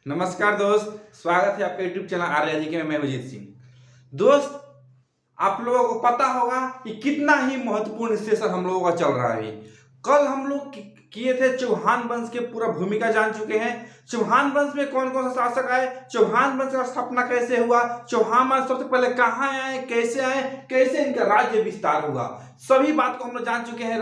नमस्कार दोस्त, स्वागत है आपके YouTube चैनल आर्या जी के में मैं अजीत सिंह। दोस्त, आप लोगों को पता होगा कि कितना ही महत्वपूर्ण सेशन हम लोगों का चल रहा है। कल हम लोग किए थे चौहान वंश के पूरा भूमिका जान चुके हैं। चौहान वंश में कौन कौन सा शासक आए, चौहान वंश का स्थापना कैसे हुआ, चौहान वंश सबसे पहले कहाँ आए, कैसे इनका राज्य विस्तार हुआ, सभी बात को हम लोग जान चुके हैं।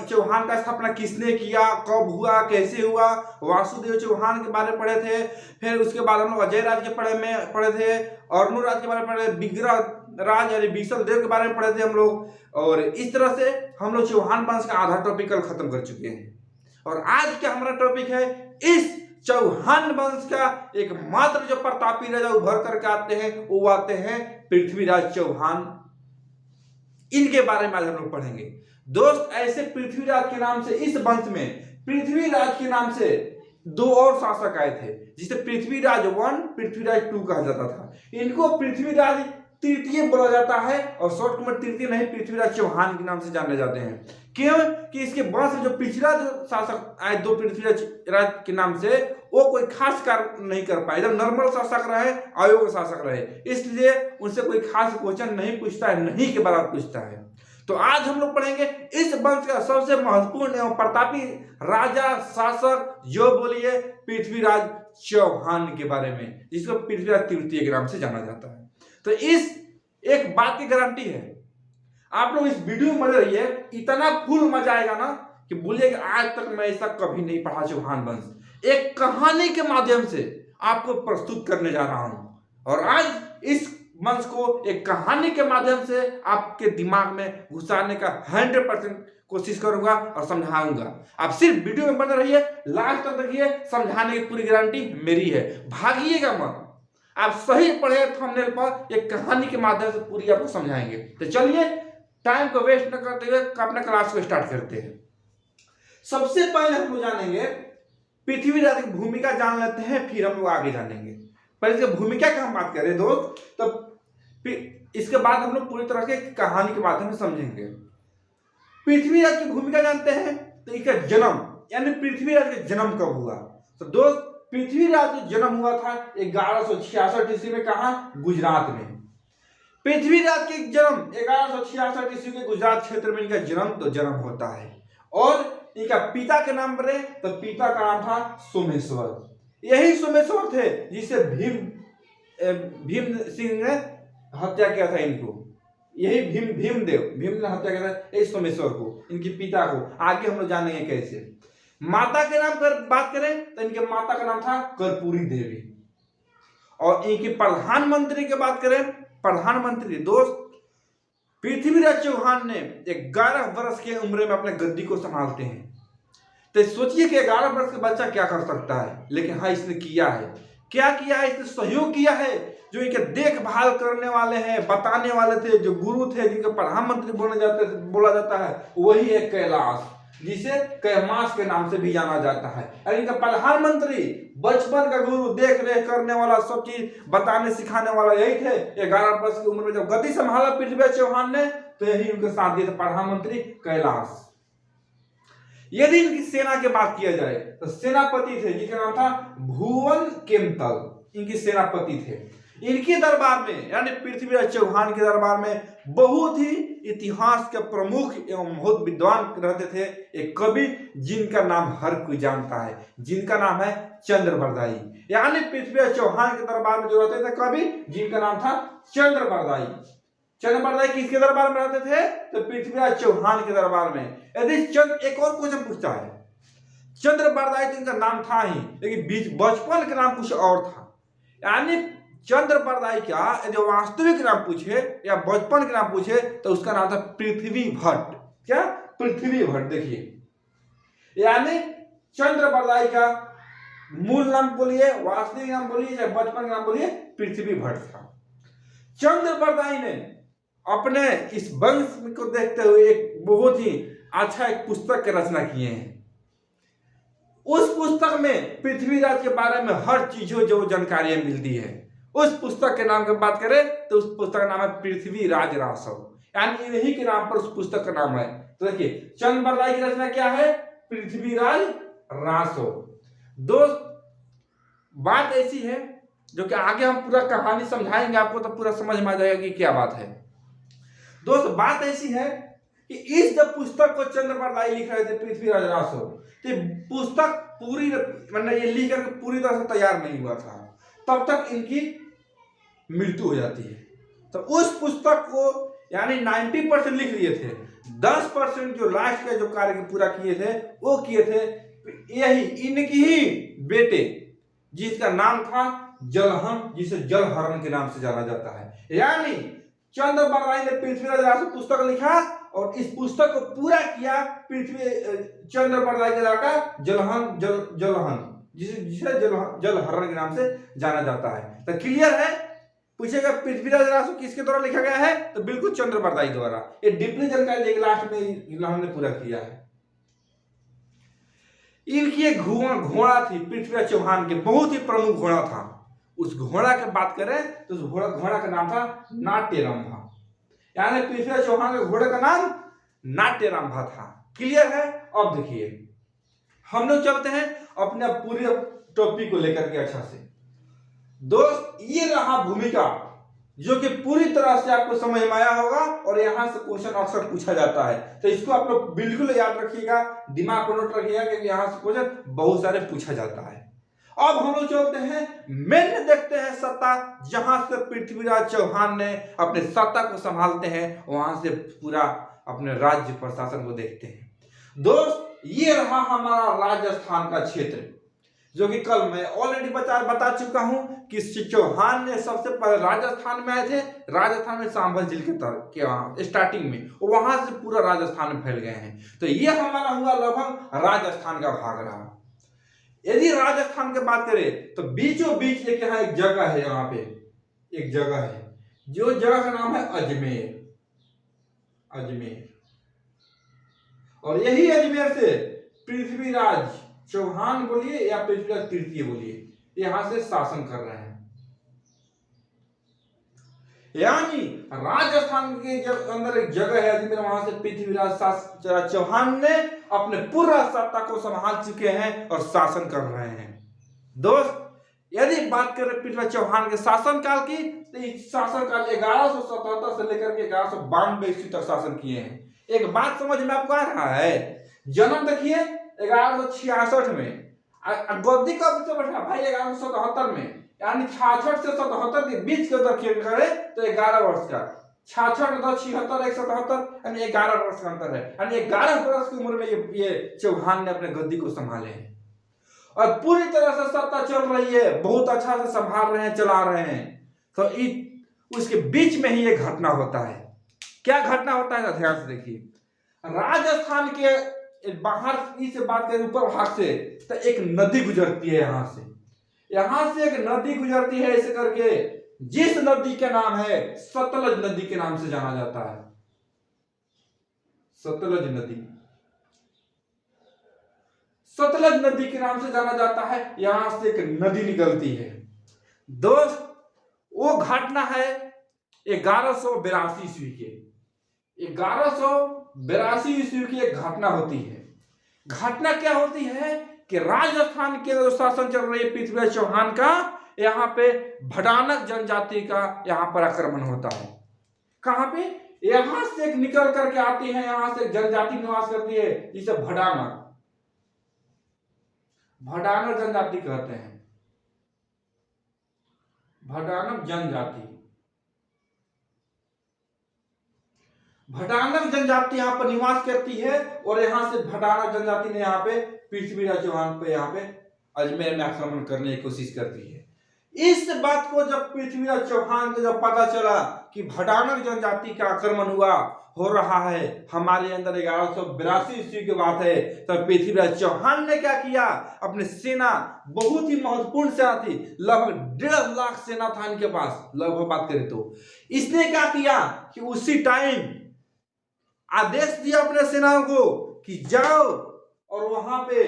चौहान का स्थापना किसने किया, कब हुआ, कैसे हुआ, वासुदेव चौहान के बारे में पढ़े थे। फिर उसके बाद हम लोग अजय राज के पढ़े थे, अर्णु राज के बारे में पढ़े, विग्रह राज यानी विषम देव के बारे में पढ़े थे हम लोग। और इस तरह से हम लोग चौहान वंश का आधा टॉपिक कल खत्म कर चुके हैं। और आज क्या हमारा टॉपिक है, इस चौहान वंश का एकमात्र जो प्रतापी राजा उभर करके आते हैं वो आते हैं पृथ्वीराज चौहान। इनके बारे में आज हम लोग पढ़ेंगे। दोस्त, ऐसे पृथ्वीराज के नाम से इस वंश में पृथ्वीराज के नाम से दो और शासक आए थे, जिसे पृथ्वीराज 1 पृथ्वीराज 2 कहा जाता था। इनको पृथ्वीराज तृतीय बोला जाता है और शॉर्ट में तृतीय नहीं, पृथ्वीराज चौहान के नाम से जाने जाते हैं। क्यों कि इसके वंश जो पिछला जो शासक आए दो पृथ्वीराज राज के नाम से, वो कोई खास कार्य नहीं कर पाए, एकदम नॉर्मल शासक रहे, अयोग्य शासक रहे, इसलिए उनसे कोई खास क्वेश्चन नहीं पूछता है, नहीं के बराबर पूछता है। तो आज हम लोग पढ़ेंगे इस वंश का सबसे महत्वपूर्ण एवं प्रतापी राजा शासक जो बोलिए पृथ्वीराज चौहान के बारे में, जिसको पृथ्वीराज तृतीय के नाम से जाना जाता है। तो इस एक बात की गारंटी है, आप लोग इस वीडियो में मजे रहिए, इतना फुल मजा आएगा ना कि बोलिएगा आज तक मैं ऐसा कभी नहीं पढ़ा। चौहान वंश एक कहानी के माध्यम से आपको प्रस्तुत करने जा रहा हूं और आज इस वंश को एक कहानी के माध्यम से आपके दिमाग में घुसाने का 100% कोशिश करूंगा और समझाऊंगा। आप सिर्फ वीडियो में बने रहिए, लास्ट तक देखिए, समझाने की पूरी गारंटी मेरी है, भागिएगा मत। आप सही पढ़े थंबनेल पर एक कहानी के माध्यम से पूरी आपको समझाएंगे। तो चलिए टाइम को वेस्ट न करते हुए अपने क्लास को स्टार्ट करते हैं। सबसे पहले हम लोग जानेंगे पृथ्वीराज की भूमिका जान लेते हैं, फिर हम लोग आगे जानेंगे। पहले इसकी भूमिका की हम बात करें दोस्त, तो इसके बाद हम लोग पूरी तरह से कहानी के माध्यम से समझेंगे। पृथ्वीराज की भूमिका जानते हैं तो इसका जन्म यानी पृथ्वीराज का जन्म कब हुआ। तो दोस्त, पृथ्वीराज का जन्म हुआ था 1166 ईस्वी में, कहा, गुजरात में। पृथ्वीराज के जन्म 1166 ईस्वी के गुजरात क्षेत्र में इनका जन्म होता है। और इनका पिता के नाम पर तो पिता का नाम था सोमेश्वर। यही सोमेश्वर थे जिसे भीम सिंह ने हत्या किया था इनको। यही भीम ने हत्या किया था इस सोमेश्वर को, इनके पिता को। आगे हम लोग जानेंगे कैसे। माता के नाम पर बात करें तो इनके माता का नाम था कर्पूरी देवी। और इनके प्रधानमंत्री की बात करें, प्रधानमंत्री दोस्त, पृथ्वीराज चौहान ने 11 वर्ष की उम्र में अपने गद्दी को संभालते हैं। तो सोचिए कि 11 वर्ष का बच्चा क्या कर सकता है, लेकिन हाँ इसने किया है। क्या किया है, इसने सहयोग किया है। जो इनके देखभाल करने वाले हैं, बताने वाले थे, जो गुरु थे, जिनके प्रधानमंत्री बोला जाता है, वही है कैलाश, जिसे कैमाश के नाम से भी जाना जाता है। और इनका प्रधानमंत्री बचपन का गुरु, देख रेख करने वाला, सब चीज बताने सिखाने वाला यही थे। 11 वर्ष की उम्र में जब गद्दी संभाला पृथ्वीराज चौहान ने, तो यही उनके साथ दिए थे प्रधानमंत्री कैलाश। यदि इनकी सेना की बात किया जाए तो सेनापति थे जिनका नाम था भुवन केमतल, इनकी सेनापति थे। इनके दरबार में यानी पृथ्वीराज चौहान के दरबार में बहुत ही इतिहास के प्रमुख एवं बहुत विद्वान रहते थे। एक कवि जिनका नाम हर कोई जानता है, जिनका नाम है चंद्रबरदाई। यानी पृथ्वीराज चौहान के दरबार में जो रहते थे कवि, जिनका नाम था चंद्रबरदाई। चंद्रबरदाई किसके दरबार में रहते थे, तो पृथ्वीराज चौहान के दरबार में। यदि एक और क्वेश्चन पूछता है, चंद्रबरदाई तो इनका नाम था ही, लेकिन बचपन का नाम कुछ और था। यानी चंद्रबरदाई क्या जो वास्तविक नाम पूछे या बचपन के नाम पूछे तो उसका नाम था पृथ्वी भट्ट। क्या, पृथ्वी भट्ट। देखिए, यानी चंद्रबरदाई का मूल नाम बोलिए, वास्तविक नाम बोलिए, या बचपन का नाम बोलिए, पृथ्वी भट्ट था। चंद्रबरदाई ने अपने इस वंश को देखते हुए एक बहुत ही अच्छा एक पुस्तक की रचना किए हैं। उस पुस्तक में पृथ्वीराज के बारे में हर चीजों जो जानकारियां मिलती है। उस पुस्तक के नाम की बात करें तो उस पुस्तक का नाम है पृथ्वीराज रासव, यानी इन्हीं के नाम पर उस पुस्तक का नाम है। तो देखिए, चंद्रबरदाई की रचना क्या है, पृथ्वीराज रासव। दोस्त, बात ऐसी है जो कि आगे हम पूरा कहानी समझाएंगे आपको, तो पूरा समझ में आ जाएगा कि क्या बात है। दोस्त बात ऐसी है कि इस जब पुस्तक को चंद्रप्रलाई लिख रहे थे पृथ्वीराज रासो, तो पुस्तक पूरी मतलब ये लिख करके पूरी तरह से तैयार नहीं हुआ था, तब तक इनकी मृत्यु हो जाती है। तो उस पुस्तक को यानी 90% लिख लिए थे, 10% जो लास्ट का जो कार्य पूरा किए थे वो किए थे यही इनकी ही बेटे, जिसका नाम था जलहन, जिसे जलहरण के नाम से जाना जाता है। यानी चंद्रप्रलाई ने पृथ्वीराज रासो पुस्तक लिखा और इस पुस्तक को पूरा किया चंद्रप्रलाई के लड़का जलहन, जिसे जलहरण के नाम से जाना जाता है। तो क्लियर है? पूछेगा पृथ्वीराज रासो किसके द्वारा लिखा गया है, तो बिल्कुल चंद्रप्रलाई द्वारा। ये डीपली जानकारी लास्ट में हमने पूरा किया है। इनकी एक घोड़ा थी पृथ्वीराज चौहान के, बहुत ही प्रमुख घोड़ा था। उस घोड़ा की बात करें तो उस घोड़ा का नाम था नाट्यरंभा। यानी पृथ्वीराज चौहान के घोड़े का नाम नाट्यरंभा था। क्लियर है? अब देखिए हम लोग चलते हैं अपने पूरे टॉपिक को लेकर के अच्छा से। दोस्त ये रहा भूमिका, जो कि पूरी तरह से आपको समझ में आया होगा और यहां से क्वेश्चन अक्सर पूछा जाता है, तो इसको आप लोग बिल्कुल याद रखिएगा, दिमाग को नोट रखिएगा, क्योंकि यहां से क्वेश्चन बहुत सारे पूछा जाता है। अब हम लोग चलते हैं मेन, देखते हैं सत्ता, जहां से पृथ्वीराज चौहान ने अपने सत्ता को संभालते हैं, वहां से पूरा अपने राज्य प्रशासन को देखते हैं। दोस्त ये रहा हमारा राजस्थान का क्षेत्र, जो कि कल मैं ऑलरेडी बता चुका हूं कि चौहान ने सबसे पहले राजस्थान में आए थे। राजस्थान में सांभर झील के स्टार्टिंग में, वहां से पूरा राजस्थान में फैल गए हैं। तो ये हमारा हुआ लगभग राजस्थान का भाग रहा। यदि राजस्थान की बात करें तो बीचों बीच एक यहाँ एक जगह है, यहाँ पे एक जगह है, जो जगह का नाम है अजमेर। और यही अजमेर से पृथ्वीराज चौहान बोलिए या पृथ्वीराज तृतीय बोलिए, यहां से शासन कर रहे हैं। यानी राजस्थान के अंदर एक जगह है अजमेर, वहां से पृथ्वीराज चौहान ने अपने पूरा सत्ता को संभाल चुके हैं और शासन कर रहे हैं। दोस्त यदि बात करें पृथ्वीराज चौहान के शासन काल की, तो इस शासन काल 1177 से लेकर के 1192 ईस्वी तक शासन किए हैं। एक बात समझ में आपको आ रहा है? जन्म देखिए 1166 में, गद्दी कब से बैठा भाई? 1177 में, यानी 66 से 77 के बीच के अंदर करे तो 11 वर्ष का, 66 76 177 यानी 11 वर्ष का अंतर है। यानी 11 वर्ष की उम्र में ये चौहान ने अपने गद्दी को संभाले हैं और पूरी तरह से सत्ता चल रही है, बहुत अच्छा से संभाल रहे हैं, चला रहे हैं। तो उसके बीच में ही ये घटना होता है। क्या घटना होता है? ध्यान से देखिए। राजस्थान के बाहर से बात करें, ऊपर भाग से, तो एक नदी गुजरती है यहां से एक नदी गुजरती है ऐसे करके, जिस नदी का नाम है सतलज नदी के नाम से जाना जाता है। सतलज नदी के नाम से जाना जाता है। यहां से एक नदी निकलती है। दोस्त वो घटना है 1182 ईस्वी के, 1182 ईस्वी की एक घटना होती है। घटना क्या होती है कि राजस्थान के जो शासन चल रही है पृथ्वीराज चौहान का, यहाँ पे भटानक जनजाति का यहाँ पर आक्रमण होता है। कहां पे? यहां से एक निकल करके आती है, यहां से जनजाति निवास करती है, जिसे भटानक जनजाति कहते हैं। भटानक जनजाति यहाँ पर निवास करती है और यहाँ से भटानक जनजाति ने यहाँ पे पृथ्वीराज चौहान पे यहाँ पे अजमेर में आक्रमण करने की कोशिश करती है। इस बात को जब पृथ्वीराज चौहान को जब पता चला कि भटानक जनजाति का आक्रमण हो रहा है हमारे अंदर, 1182 ईस्वी की बात है, तब पृथ्वीराज चौहान ने क्या किया? अपने सेना, बहुत ही महत्वपूर्ण सेना थी, लगभग 1.5 लाख सेना था इनके पास, लगभग बात करें तो। इसने क्या किया कि उसी टाइम आदेश दिया अपने सेनाओं को कि जाओ और वहां पे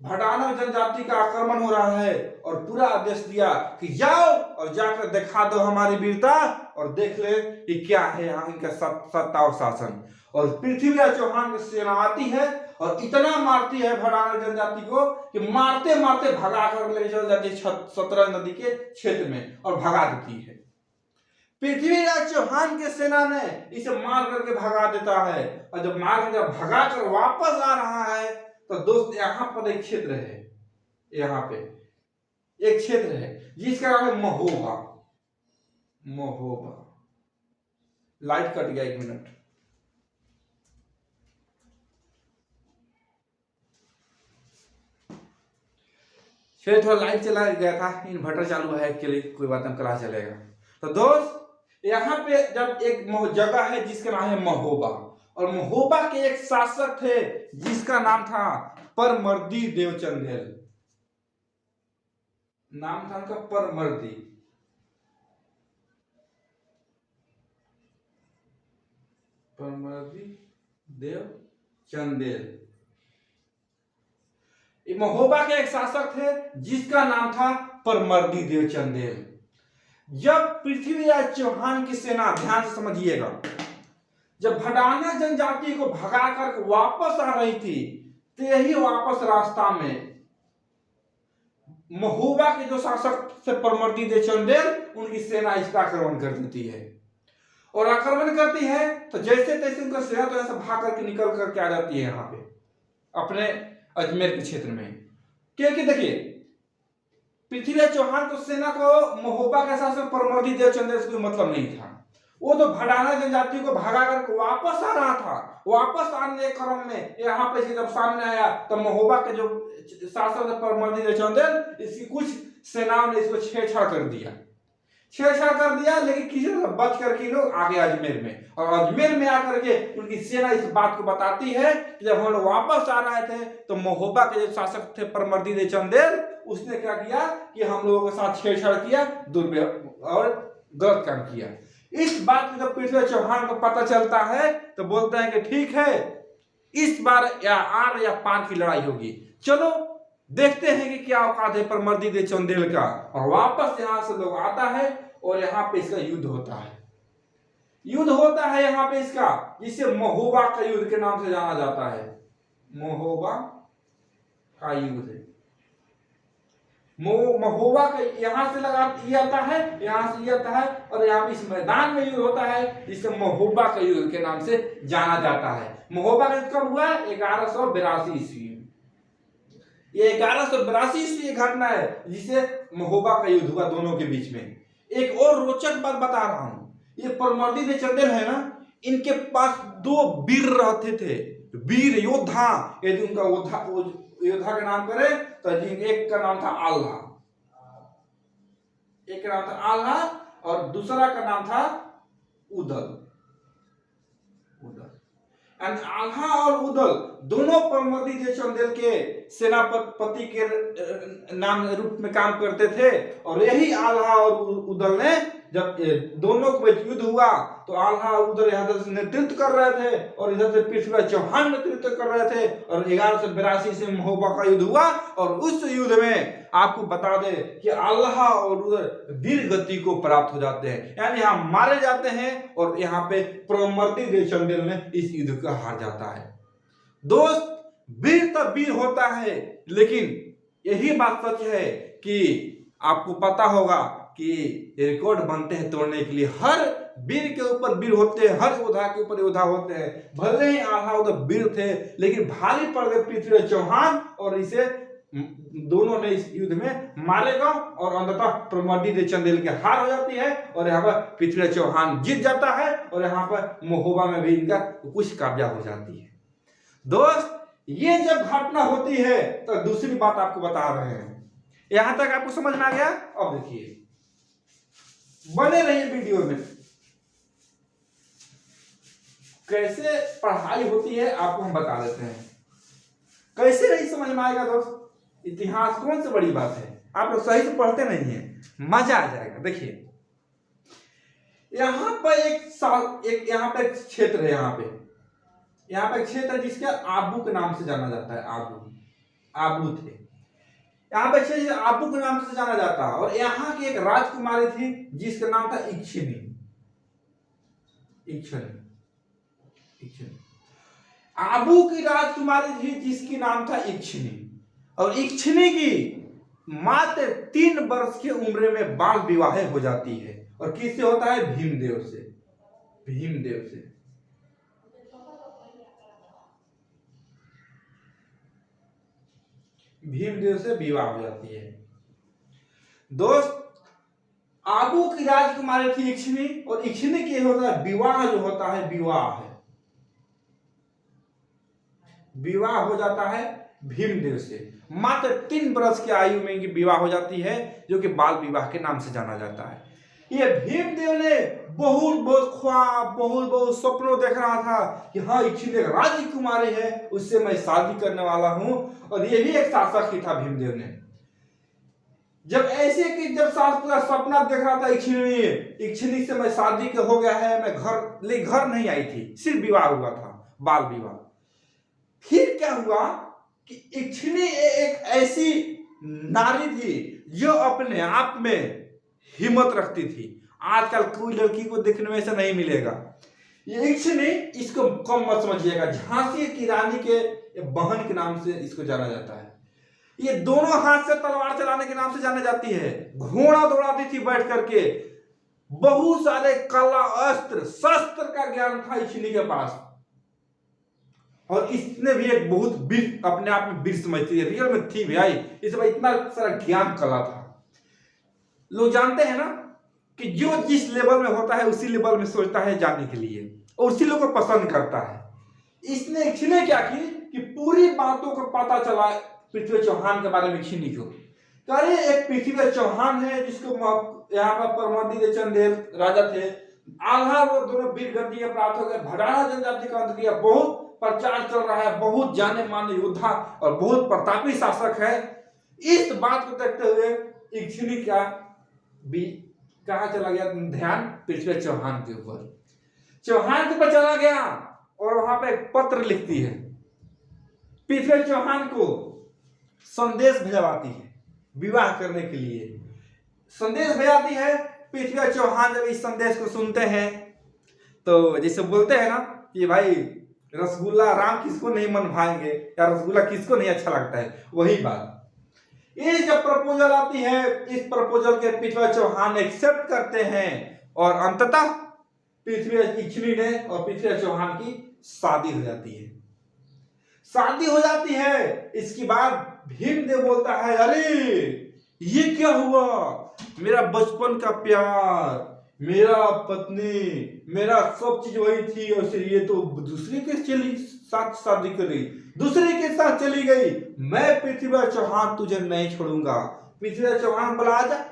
भटानक जनजाति का आक्रमण हो रहा है, और पूरा आदेश दिया कि जाओ और जाकर दिखा दो हमारी वीरता और देख ले कि क्या है यहाँ इनका सत्ता और शासन। और पृथ्वीराज चौहान की सेना आती है और इतना मारती है भड़ाना जनजाति को कि मारते मारते भगा कर ले चल जाती है सतलज नदी के क्षेत्र में और भगा देती है। पृथ्वीराज चौहान के सेना ने इसे मार करके भगा देता है, और जब मार कर भगा कर वापस आ रहा है तो दोस्त यहाँ पर एक क्षेत्र है, यहाँ पे एक क्षेत्र है जिसका नाम है महोबा। महोबा, लाइट कट गया, 1 मिनट। फिर थोड़ा लाइट चला गया था, इन्वर्टर चालू है के लिए, कोई बात नहीं, क्लास चलेगा। तो दोस्त यहाँ पे जब एक जगह है जिसका नाम है महोबा, और महोबा के एक शासक थे जिसका नाम था परमर्दी देवचंदेल। नाम था उनका परमर्दी। परमर्दी देवचंदेल महोबा के एक शासक थे जिसका नाम था परमर्दी देवचंदेल। जब पृथ्वीराज चौहान की सेना, ध्यान से समझिएगा, जब भड़ाना जनजाति को भगाकर वापस आ रही थी तो यही वापस रास्ता में महोबा के जो शासक थे परमर्दी देवचंदेल, उनकी सेना इस पर आक्रमण कर देती है। और आक्रमण करती है तो जैसे तैसे उनका सेना तो ऐसा भाग करके निकल करके आ जाती है यहाँ पे अपने अजमेर के क्षेत्र में। क्योंकि देखिए पृथ्वीराज चौहान को सेना को महोबा के शासक परमर्दी देवचंदेल से कोई मतलब नहीं था। वो तो भड़ाना जनजाति को भगा कर वापस आ रहा था। वापस आने के क्रम में यहाँ पे जब सामने आया तो महोबा के जो शासक परमर्दी देवचंदेल, इसकी कुछ सेनाओं ने इसको छेड़छाड़ कर दिया। लेकिन किसी तरह बच करके लोग आगे अजमेर में, और अजमेर में आकर के उनकी सेना इस बात को बताती है कि जब हम लोग वापस आ रहे थे तो महोबा के जो शासक थे परमर्दी देवचंदेल, उसने क्या किया कि हम लोगों के साथ छेड़छाड़ किया, दुर्व्यवहार और गलत काम किया। इस बात को जब पृथ्वीराज चौहान को पता चलता है तो बोलते हैं कि ठीक है, इस बार या आर या पार की लड़ाई होगी, चलो देखते हैं कि क्या औकात है परमर्दी देवचंदेल का। और वापस यहाँ से लोग आता है और यहाँ पे इसका युद्ध होता है। युद्ध होता है यहाँ पे इसका, जिसे महोबा का युद्ध के नाम से जाना जाता है। महोबा का युद्ध है। महोबा का यहाँ से ये आता है, यहाँ से ये आता है, और यहाँ पे इस मैदान में युद्ध होता है जिसे महोबा का युद्ध के नाम से जाना जाता है। महोबा का युद्ध कब हुआ? 1182 ईस्वी। ये 1182 ईस्वी घटना है जिसे महोबा का युद्ध हुआ दोनों के बीच में। एक और रोचक बात बता रहा हूं, ये परमर्दी देवचंदेल है ना, इनके पास 2 वीर रहते थे, वीर योद्धा। यदि उनका योद्धा का नाम करें तो एक का नाम था आल्हा, एक का नाम था आल्हा और दूसरा का नाम था उदल। आल्हा और उदल दोनों परमर्दी देवचंदेल के सेनापति के नाम रूप में काम करते थे। और यही आल्हा और उदल ने, जब दोनों को युद्ध हुआ तो आल्हा और उदल यहाँ से नेतृत्व कर रहे थे और इधर से पृथ्वीराज चौहान नेतृत्व कर रहे थे। और 1182 से महोबा का युद्ध हुआ, और उस युद्ध में आपको बता दे कि आल्हा और उदल वीर गति को प्राप्त हो जाते हैं, यानी यहाँ मारे जाते हैं, और यहाँ पे परमर्दी देवचंदेल ने इस युद्ध को हार जाता है। दोस्त, वीर तब वीर होता है, लेकिन यही बात सच है कि आपको पता होगा कि रिकॉर्ड बनते हैं तोड़ने के लिए। हर वीर के ऊपर वीर होते हैं, हर योद्धा के ऊपर योद्धा होते हैं। भले ही आल्हा उदल वीर थे, लेकिन भारी पड़ गए पृथ्वीराज चौहान, और इसे दोनों ने इस युद्ध में मारेगा, और अंततः परमर्दी देवचंदेल की हार हो जाती है, और यहाँ पर पृथ्वीराज चौहान जीत जाता है, और यहाँ पर महोबा में भी इनका कुछ कब्जा हो जाती है। दोस्त, ये जब घटना होती है तो दूसरी बात आपको बता रहे हैं। यहां तक आपको समझ में आ गया? अब देखिए, बने रहिए वीडियो में। कैसे पढ़ाई होती है आपको हम बता देते हैं। कैसे नहीं समझ में आएगा दोस्त? इतिहास कौन सी बड़ी बात है, आप लोग सही से पढ़ते नहीं है, मजा आ जाएगा। देखिए, यहाँ पर एक यहाँ पे क्षेत्र है, यहाँ पे क्षेत्र है जिसका आबू के नाम से जाना जाता है। आबू थे यहाँ पे क्षेत्र आबू के नाम से जाना जाता है। और यहाँ की एक राजकुमारी थी जिसका नाम था इक्षिनी। आबू की राजकुमारी थी जिसकी नाम था इक्षिणी, और इक्षिणी की मात्र 3 वर्ष की उम्र में बाल विवाह हो जाती है। और किससे होता है? भीमदेव से। भीमदेव से। भीमदेव से विवाह हो जाती है। दोस्त, आबू की राजकुमारी थी इक्षिणी, और इक्षिणी के होता है विवाह, जो होता है विवाह है, विवाह हो जाता है भीमदेव से। मात्र 3 वर्ष की आयु में विवाह हो जाती है, जो कि बाल विवाह के नाम से जाना जाता है। ये भीमदेव ने बहुत बहुत ख्वाब, बहुत बहुत सपनों देख रहा था कि हाँ, इक्षिणी राजकुमारी है, उससे मैं शादी करने वाला हूं। और ये भी एक शासक ही था भीमदेव ने। जब ऐसे कि जब पूरा सपना देख रहा था इक्षिणी से मैं शादी के हो गया है, मैं घर नहीं आई थी, सिर्फ विवाह हुआ था, बाल विवाह। फिर क्या हुआ कि इक्षिणी एक ऐसी नारी थी जो अपने आप में हिम्मत रखती थी। आजकल कोई लड़की को देखने में ऐसा नहीं मिलेगा। ये इक्षिणी, इसको कम मत समझिएगा, झांसी की रानी के बहन के नाम से इसको जाना जाता है। ये दोनों हाथ से तलवार चलाने के नाम से जानी जाती है। घोड़ा दौड़ाती थी बैठ करके। बहुत सारे कला, अस्त्र शस्त्र का ज्ञान था इक्षिणी के पास। और इसने भी एक बहुत वीर, अपने आप में वीर समझती है, रियल में थी भाई, इसमें इतना सारा ज्ञान कला था। लोग जानते हैं ना कि जो जिस लेवल में होता है उसी लेवल में सोचता है जाने के लिए, और उसी लोग को पसंद करता है। इसने इक्षिणी क्या की कि पूरी बातों को पता चला पृथ्वी चौहान के बारे में इक्षिणी को। तो अरे, एक पृथ्वी चौहान है जिसको यहाँ पर परमोदी चंदेल राजा थे, आल्हा वो दोनों वीर गति प्राप्त हो गए, भडाना जनजाति का अंत किया, बहुत प्रचार चल रहा है, बहुत जाने माने योद्धा और बहुत प्रतापी शासक है। इस बात को देखते हुए इक्षिणी क्या भी कहा चला गया ध्यान? पृथ्वी चौहान के ऊपर। चौहान के ऊपर चला गया और वहां पे एक पत्र लिखती है, पृथ्वी चौहान को संदेश भेजवाती है विवाह करने के लिए। संदेश भेजाती है। पृथ्वी चौहान जब इस संदेश को सुनते हैं तो जैसे बोलते हैं ना कि भाई, रसगुल्ला राम किसको नहीं मन भाएंगे, या रसगुल्ला किसको नहीं अच्छा लगता है, वही बात। ये जब प्रपोजल आती है, इस प्रपोजल के पृथ्वी चौहान एक्सेप्ट करते हैं, और अंततः पृथ्वी इक्षिणी ने और पृथ्वी चौहान की शादी हो जाती है। शादी हो जाती है। इसके बाद भीमदेव बोलता है, अरे ये क्या हुआ? मेरा बचपन का प्यार, मेरा पत्नी, मेरा सब चीज वही थी, और ये तो दूसरे के साथ शादी कर रही, दूसरे के साथ चली गई। मैं पृथ्वी चौहान तुझे नहीं छोड़ूंगा। पृथ्वी चौहान बोला, आजा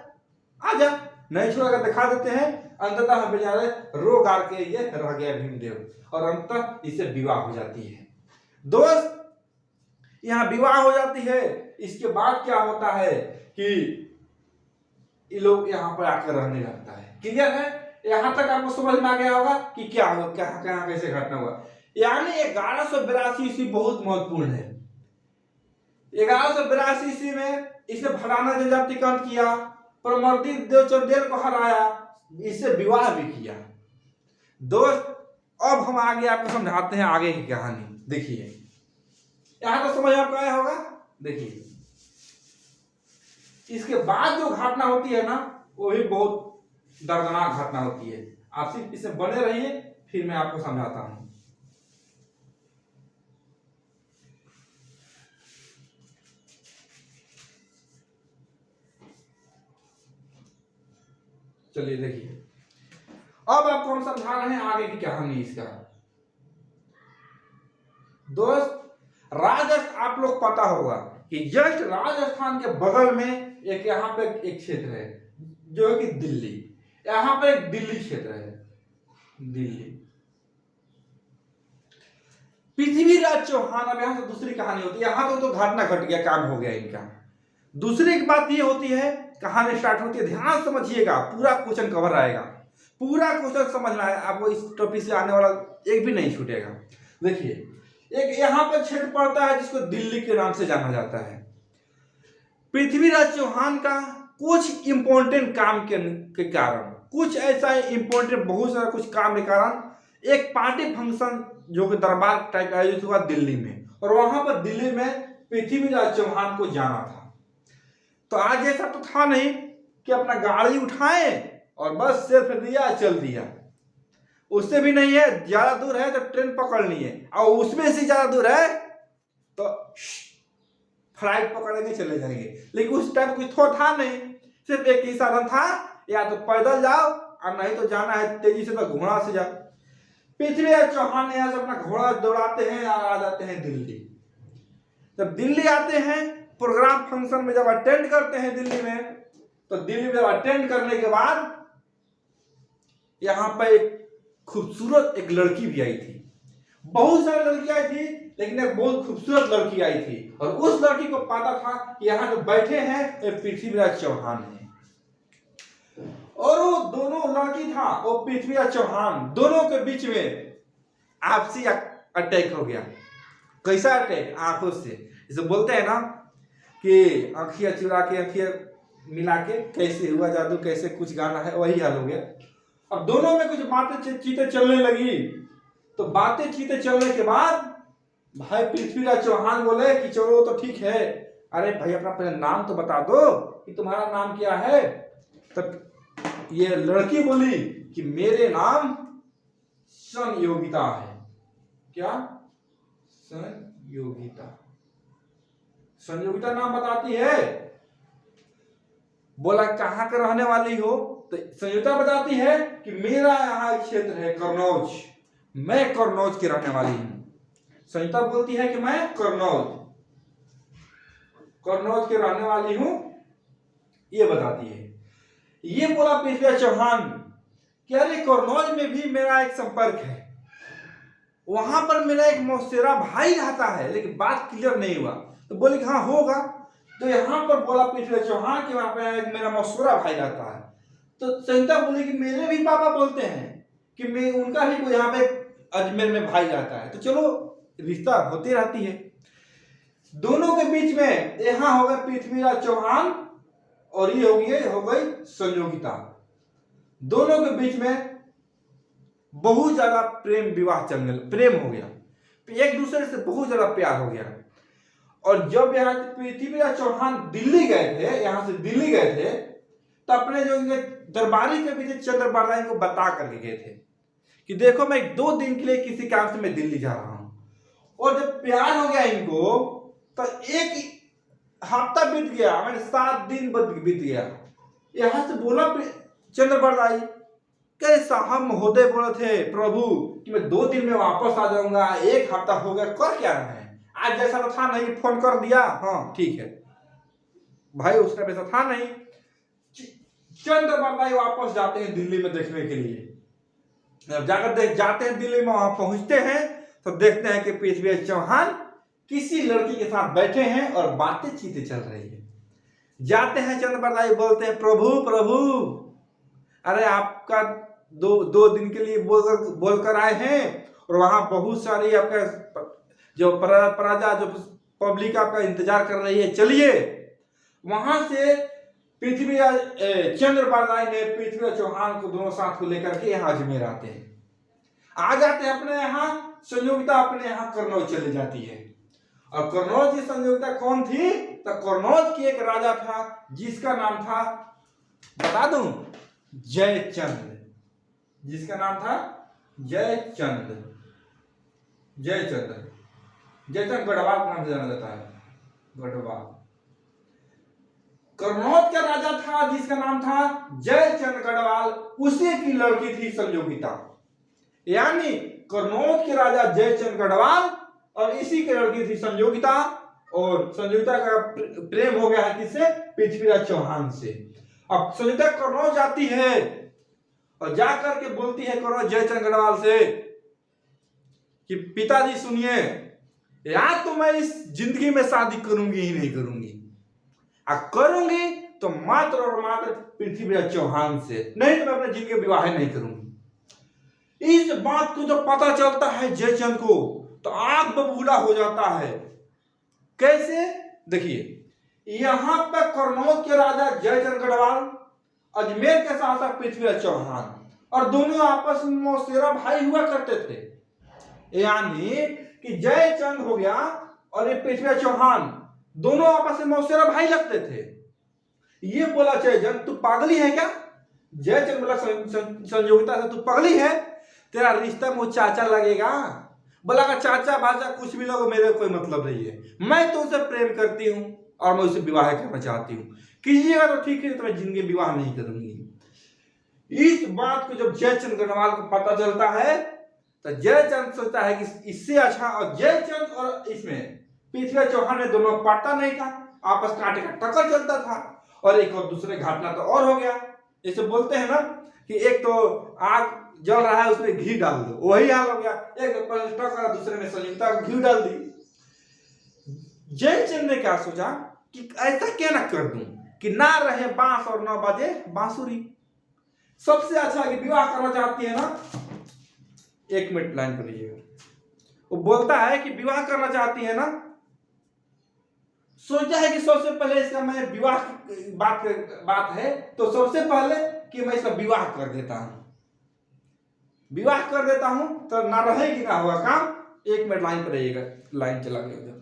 आजा, नहीं छोड़ेगा, दिखा देते हैं। अंततः हम बेचारे रो गार के ये रह गया भीमदेव, और अंततः इससे विवाह हो जाती है। दोस्त, यहां विवाह हो जाती है। इसके बाद क्या होता है कि ये लोग यहाँ पर आकर रहने लगता है। क्लियर है? यहां तक आपको समझ में आ गया होगा कि क्या हुआ, क्या कैसे घटना हुआ। यानी 1182 ईस्वी बहुत महत्वपूर्ण है। 1182 ईस्वी में इसने भडाना जनजाति का अंत किया, परमर्दी देवचंदेल को हराया, इससे विवाह भी किया। दोस्त, अब हम आगे आपको समझाते हैं आगे की कहानी। देखिए, यहां तो समझ आपको आया होगा। देखिए, इसके बाद जो घटना होती है ना, वो भी बहुत दर्दनाक घटना होती है। आप सिर्फ इसमें बने रहिए, फिर मैं आपको समझाता हूं। चलिए देखिए, अब आपको हम समझा रहे हैं आगे की कहानी इसका। दोस्त, राजस्थान, आप लोग पता होगा कि जस्ट राजस्थान के बगल में एक यहाँ पे एक क्षेत्र है जो है कि दिल्ली। यहाँ पे एक दिल्ली क्षेत्र है, दिल्ली। पृथ्वीराज चौहान, अब यहाँ से दूसरी कहानी होती है। यहाँ तो घटना घट गया, काम हो गया इनका। दूसरी एक बात ये होती है, कहानी स्टार्ट होती है, ध्यान समझिएगा, पूरा क्वेश्चन कवर आएगा, पूरा क्वेश्चन समझना है आपको। इस टॉपिक से आने वाला एक भी नहीं छूटेगा। देखिए, एक यहाँ पर क्षेत्र पड़ता है जिसको दिल्ली के नाम से जाना जाता है। पृथ्वीराज चौहान का कुछ इंपॉर्टेंट काम के कारण, कुछ ऐसा इंपॉर्टेंट, बहुत सारा कुछ काम के कारण एक पार्टी फंक्शन जो कि दरबार टाइप आयोजित हुआ दिल्ली में, और वहां पर दिल्ली में पृथ्वीराज चौहान को जाना था। तो आज ऐसा तो था नहीं कि अपना गाड़ी उठाए और बस सिर्फ दिया चल दिया, उससे भी नहीं है, ज्यादा दूर है तो ट्रेन पकड़नी है, और उसमें से ज्यादा दूर है तो फ्लाइट पकड़ेंगे चले जाएंगे। लेकिन उस टाइम कुछ तो था नहीं, सिर्फ एक ही साधन था, या तो पैदल जाओ और नहीं तो जाना है तेजी से तो घोड़ा से जाओ। पृथ्वीराज चौहान यहाँ से अपना घोड़ा दौड़ाते हैं और आ जाते हैं दिल्ली। जब दिल्ली आते हैं, प्रोग्राम फंक्शन में जब अटेंड करते हैं दिल्ली में, तो दिल्ली में जब अटेंड करने के बाद यहाँ पर एक खूबसूरत एक लड़की भी आई थी। बहुत सारी लड़कियां आई थी, लेकिन एक बहुत खूबसूरत लड़की आई थी, और उस लड़की को पता था कि यहाँ जो बैठे हैं ये पृथ्वीराज चौहान है। और वो दोनों लड़की था, वो पृथ्वीराज चौहान, दोनों के बीच में आपसी अटैक हो गया। कैसा अटैक? आंखों से, जैसे बोलते हैं ना कि आंखियां चुरा के आंखियां मिला के कैसे हुआ जादू, कैसे कुछ गाना है, वही हाल हो गया। अब दोनों में कुछ बातें चीतें चलने लगी। तो बातें चीतें चलने के बाद भाई पृथ्वीराज चौहान बोले कि चलो तो ठीक है, अरे भाई अपना पहले नाम तो बता दो कि तुम्हारा नाम क्या है। तब ये लड़की बोली कि मेरे नाम संयोगिता है। क्या? संयोगिता। संयोगिता नाम बताती है। बोला कहाँ के रहने वाली हो? तो संयोगिता बताती है कि मेरा यहाँ क्षेत्र है कन्नौज, मैं कन्नौज की रहने वाली हूँ। संयोगिता बोलती है कि मैं कन्नौज के रहने वाली हूँ, ये बताती है। ये बोला पृथ्वीराज चौहान कि अरे कन्नौज में भी मेरा एक संपर्क है, वहां पर मेरा एक मौसेरा भाई रहता है, लेकिन बात क्लियर नहीं हुआ। तो बोले कि हाँ होगा। तो यहाँ पर बोला पृथ्वीराज चौहान कि वहां पर एक मेरा मौसेरा भाई रहता है। तो संयोगिता बोली कि मेरे भी पापा बोलते हैं कि मैं उनका भी कोई यहाँ पे अजमेर में भाई रहता है। तो चलो रिश्ता होती रहती है। दोनों के बीच में यहाँ हो गए पृथ्वीराज चौहान और ये हो गई संयोगिता। दोनों के बीच में बहुत ज्यादा प्रेम हो गया, एक दूसरे से बहुत ज्यादा प्यार हो गया। और जब यहाँ पृथ्वीराज चौहान दिल्ली गए थे, यहाँ से दिल्ली गए थे, तो अपने जो दरबारी के पीछे चंद्र बरदाई को बता करके गए थे कि देखो मैं 2 दिन के लिए किसी काम से मैं दिल्ली जा रहा हूं। और जब प्यार हो गया इनको, तो एक हफ्ता बीत गया, मैंने 7 दिन बीत गया। यहां से बोला चंद्र बरदाई, कहे साहब महोदय बोले थे प्रभु कि मैं 2 दिन में वापस आ जाऊंगा, 1 हफ्ता हो गया, कर क्या रहे हैं? आज जैसा तो था नहीं, फोन कर दिया, हाँ ठीक है भाई, उस टाइम ऐसा था नहीं। चंद्र बरदाई वापस जाते हैं दिल्ली में देखने के लिए। जब जाकर जाते हैं दिल्ली में, वहां पहुंचते हैं तो देखते हैं कि पृथ्वीराज चौहान किसी लड़की के साथ बैठे हैं और बातें चीतें चल रही है। जाते हैं चंद्र बरदाई, बोलते हैं प्रभु प्रभु, अरे आपका 2 दिन के लिए बोलकर आए हैं, और वहां बहुत सारी आपका जो प्रजा जो पब्लिक आपका इंतजार कर रही है, चलिए। वहां से पृथ्वीराज चंद्र बरदाई ने पृथ्वीराज चौहान को दोनों साथ को लेकर के यहाँ अजमेर आते हैं। आ जाते हैं अपने यहाँ, संयोगिता अपने यहाँ कन्नौज चली जाती है। और कन्नौज की संयोगिता कौन थी? तो कन्नौज की एक राजा था जिसका नाम था, बता दूं, जयचंद। जिसका नाम था जयचंद गढ़वाल के नाम से जाना जाता है, गढ़वाल। कन्नौज का राजा था जिसका नाम था जयचंद गढ़वाल, उसी की लड़की थी संयोगिता। यानी कन्नौज के राजा जयचंद गढ़वाल और इसी की लड़की थी संयोगिता, और संयोगिता का प्रेम हो गया है किससे? पृथ्वीराज चौहान से। अब संयोगिता कन्नौज जाती है और जाकर के बोलती है कन्नौज जयचंद गढ़वाल से कि पिताजी सुनिए, या तो मैं इस जिंदगी में शादी करूंगी ही नहीं करूंगी, करूंगी तो मात्र और मात्र पृथ्वीराज चौहान से, नहीं तो मैं अपने जिंदगी विवाह नहीं करूंगी। इस बात को जब पता चलता है जयचंद को, तो आग बबूला हो जाता है। कैसे? देखिए, यहां पर कन्नौज के राजा जयचंद गढ़वाल, अजमेर के शासक पृथ्वीराज चौहान, और दोनों आपस में मौसेरा भाई हुआ करते थे। यानी कि जयचंद हो गया और ये पृथ्वीराज चौहान दोनों आपस में मौसेरा भाई लगते थे। ये बोला जयचंद तू पागली है क्या? जयचंद बोला संयोगिता से तू पगली है, तेरा रिश्ता में चाचा लगेगा। बोला का चाचा भाचा कुछ भी लगो, मेरे कोई मतलब नहीं है, मैं तो उसे प्रेम करती हूँ और मैं उसे विवाह करना चाहती हूँ, कीजिएगा तो ठीक है, तो मैं जिंदगी विवाह नहीं करूंगी। इस बात को जब जयचंद गढ़वाल को पता चलता है तो जयचंद सोचता है कि इससे अच्छा, और जयचंद और इसमें पृथ्वीराज चौहान में दोनों पड़ता नहीं था, आपस कांटे का टक्कर चलता था। और एक और दूसरे घटना तो और हो गया, जैसे बोलते हैं ना कि एक तो आग जल रहा है उसमें घी डाल दो, वही हाल हो गया। एक टक्कर दूसरे में संयुक्ता घी डाल दी। जयचंद ने क्या सोचा कि ऐसा क्या ना कर दूं कि ना रहे बांस और ना बजे बांसुरी। सबसे अच्छा कि विवाह करना चाहती है ना, एक मिनट लाइन पर लीजिएगा। वो बोलता है कि विवाह करना चाहती है ना, सोचा है कि सबसे पहले इसका मैं विवाह बात है तो सबसे पहले कि मैं इसका विवाह कर देता हूं, विवाह कर देता हूं तो ना रहेगी ना होगा काम। एक मिनट लाइन पर रहिएगा, लाइन चला गया उधर।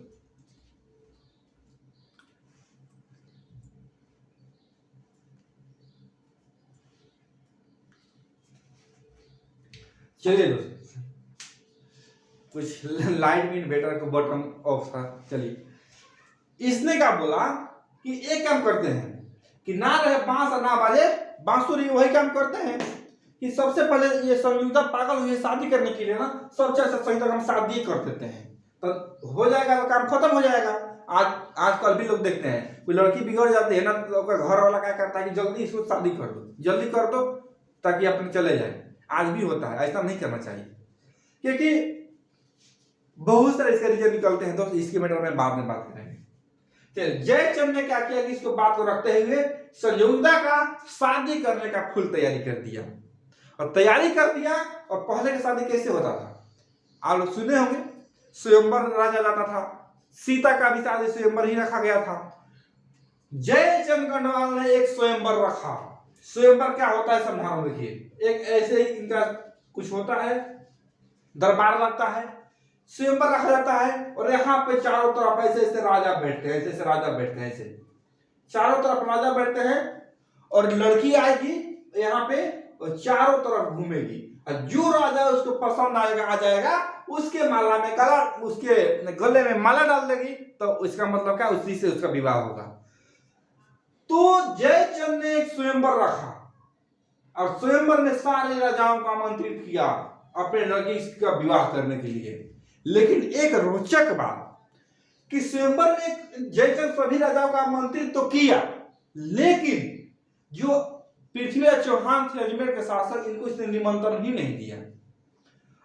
चलिए दोस्तों, कुछ लाइट में इन्वर्टर को बटन ऑफ था। चलिए, इसने क्या बोला कि एक काम करते हैं कि ना रहे बांस और ना बाजे बांसुरी। वही काम करते हैं कि सबसे पहले ये संयुक्ता पागल हुई है शादी करने के लिए ना, सबसे अच्छा सही तक हम शादी कर देते हैं तो हो जाएगा, तो काम खत्म हो जाएगा। आजकल भी लोग देखते हैं कोई लड़की बिगड़ जाती है ना तो घर वाला क्या करता है कि जल्दी इसको शादी कर दो, जल्दी कर दो ताकि अपने चले जाए। आज भी होता है, ऐसा नहीं करना चाहिए, क्योंकि बहुत सारे इसके रीजन निकलते हैं। दोस्त इसके मैटर में बाद में बात करेंगे। जयचंद ने क्या किया कि इसको बात को रखते हुए संयोगिता का शादी करने का फुल तैयारी कर दिया, और तैयारी कर दिया। और पहले की शादी कैसे होता था आप लोग सुने होंगे, स्वयंवर रचा जाता था, सीता का भी शादी स्वयंवर ही रखा गया था। जयचंद गढ़वाल ने एक स्वयंवर रखा। स्वयंवर क्या होता है समझा रहा हूं, देखिए। एक ऐसे ही इनका कुछ होता है, दरबार लगता है, स्वयंवर रखा जाता है, और यहाँ पे चारों तरफ ऐसे ऐसे राजा बैठते हैं, ऐसे ऐसे राजा बैठते हैं, ऐसे चारों तरफ राजा बैठते हैं, और लड़की आएगी यहाँ पे और चारों तरफ घूमेगी, और जो राजा उसको पसंद आएगा आ जाएगा, उसके माला में गला, उसके गले में माला डाल देगी, तो इसका मतलब क्या, उसी से उसका विवाह होगा। तो जयचंद ने एक स्वयंवर रखा, और स्वयंवर में सारे राजाओं को आमंत्रित किया अपने लड़की का विवाह करने के लिए। लेकिन एक रोचक बात कि स्वयंवर में जयचंद सभी राजाओं का आमंत्रित तो किया, लेकिन जो पृथ्वीराज चौहान थे अजमेर के शासक, इनको इसने निमंत्रण ही नहीं दिया।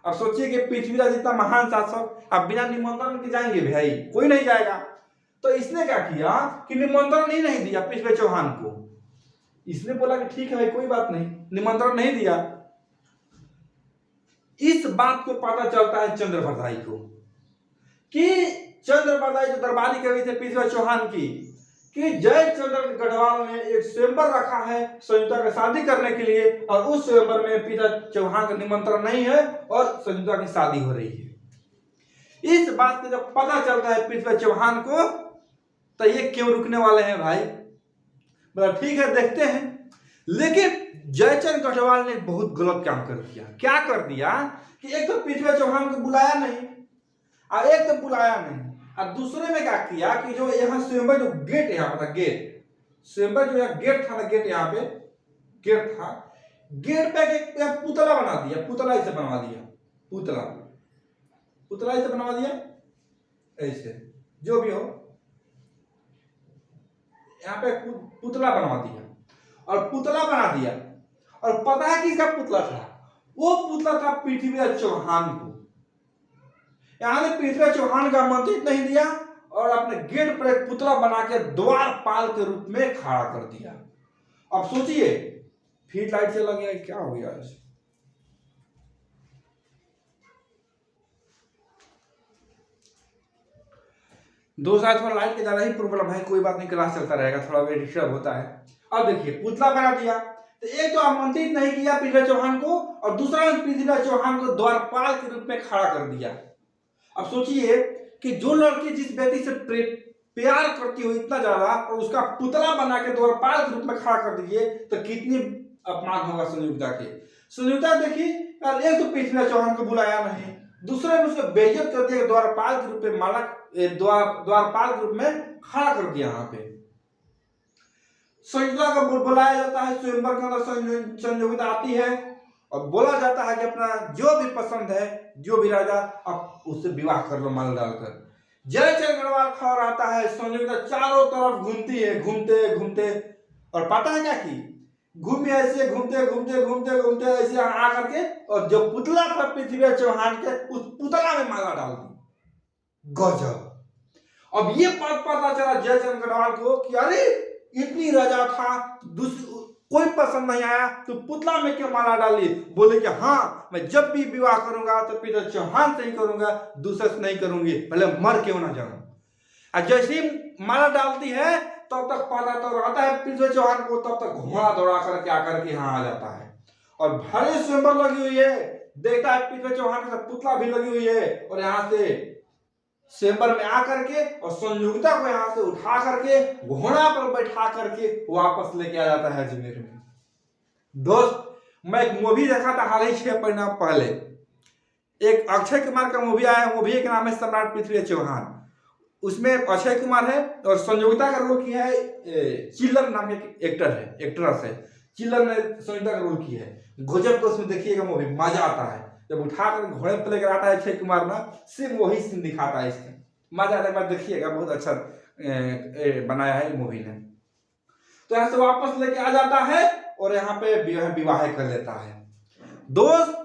अब सोचिए कि पृथ्वीराज इतना महान शासक, अब बिना निमंत्रण के जाएंगे भाई, कोई नहीं जाएगा। तो इसने क्या किया कि निमंत्रण ही नहीं दिया पृथ्वीराज चौहान को। इसने बोला कि ठीक है भाई, कोई बात नहीं, निमंत्रण नहीं दिया। इस बात को पता चलता है चंद्रप्रदाई को कि चंद्रप्रदाई जो दरबारी कवि थे पृथ्वीराज चौहान की, कि जयचंद गढ़वाल ने एक स्वयंवर रखा है संयुक्ता की शादी करने के लिए, और उस स्वयंवर में पृथ्वीराज चौहान का निमंत्रण नहीं है और संयुक्ता की शादी हो रही है। इस बात को जब पता चलता है पृथ्वीराज चौहान को, तो ये क्यों रुकने वाले हैं भाई, बोला ठीक है देखते हैं। लेकिन जयचंद गढ़वाल ने बहुत गलत काम कर दिया। क्या कर दिया कि एक तो पृथ्वीराज चौहान को बुलाया नहीं, और एक तो बुलाया नहीं, और दूसरे में क्या किया कि जो यहाँ स्वयंवर जो गेट यहाँ था, गेट स्वयंवर जो यहाँ गेट था ना, गेट यहाँ पे गेट था, गेट पे एक पुतला बना दिया, पुतला इसे बनवा दिया, पुतला पुतला इसे बनवा दिया, ऐसे जो भी हो यहाँ पे पुतला बनवा दिया, और पुतला बना दिया। और पता है किसका पुतला था, वो पुतला था पृथ्वीराज चौहान को। यहां ने पृथ्वीराज चौहान का आमंत्रित नहीं दिया, और अपने गेट पर एक पुतला बना के द्वारपाल के रूप में खड़ा कर दिया। अब सोचिए, फिर लाइट चला गया, क्या हो गया इसे? दो साल थोड़ा लाइट के ज्यादा ही प्रॉब्लम है, कोई बात नहीं, क्लास चलता रहेगा, थोड़ा वेट डिस्टर्ब होता है। अब देखिए, पुतला बना दिया, तो एक तो आमंत्रित नहीं किया पृथ्वीराज चौहान को, और दूसरा पृथ्वीराज चौहान को द्वारपाल के रूप में खड़ा कर दिया। अब सोचिए कि जो लड़की जिस व्यक्ति से प्यार करती हो इतना ज्यादा, और उसका पुतला बना के द्वारपाल के रूप में खड़ा कर दिए, तो कितनी अपमान होगा संयुक्ता के। संयुक्ता देखी, एक तो पृथ्वीराज चौहान को बुलाया नहीं, दूसरे में उसको बेइज्जत कर दिया, द्वारपाल के रूप में द्वारपाल के रूप में खड़ा कर दिया। यहाँ पे संयुक्ता को बुलाया जाता है, स्वयंवर के अंदर संयोगिता आती है और बोला जाता है कि अपना जो भी पसंद है, जो भी राजा, आप उससे विवाह कर लो माला डालकर। जयचंद गढ़वाल खड़ा रहता है, संयोगिता चारों तरफ घूमती है, घूमते घूमते, और पता है क्या की घूमी ऐसे, घूमते घूमते घूमते घूमते ऐसे आकर के, और जो पुतला था पृथ्वीराज चौहान के, उस पुतला में माला डाल दी। गजब। अब ये पता चला जयचंद गढ़वाल को कि अरे इतनी राजा था, कोई पसंद नहीं आया तो पुतला में क्यों माला डाली। बोले कि हाँ, मैं जब भी विवाह करूंगा तो पृथ्वीराज चौहान से ही करूंगा, दूसरे से नहीं करूंगी, भले मर क्यों ना जाऊं। और जैसे ही माला डालती है तब तक पता तो रहता है पृथ्वीराज चौहान को, तब तक घोड़ा दौड़ा करके आकर के यहाँ आ जाता है, और भारी स्वयंवर लगी हुई है। देखता है पृथ्वीराज चौहान का पुतला भी लगी हुई है, और यहाँ से स्वयंवर में आकर के और संयुक्ता को यहाँ से उठा करके घोड़ा पर बैठा करके वापस लेके आ जाता है अजमेर में। दोस्त, मैं एक मूवी देखा था हाल ही 6 महीना पहले, एक अक्षय कुमार का मूवी आया, मूवी का नाम है सम्राट पृथ्वीराज चौहान। उसमें अक्षय कुमार है और संयोगिता का रोल किया है चिल्लर नाम के एक्ट्रेस है। चिल्लर ने संयोगिता का रोल किया है। गजब को उसमें देखिएगा मूवी, मजा आता है। जब उठाकर घोड़े पर लेकर आता है अक्षय कुमार ना, सिर्फ वही सीन दिखाता है इसका, मजा आता है। देखिएगा, बहुत अच्छा बनाया है मूवी ने। तो यहाँ से वापस लेके आ जाता है और यहाँ पे विवाह कर लेता है। दोस्त,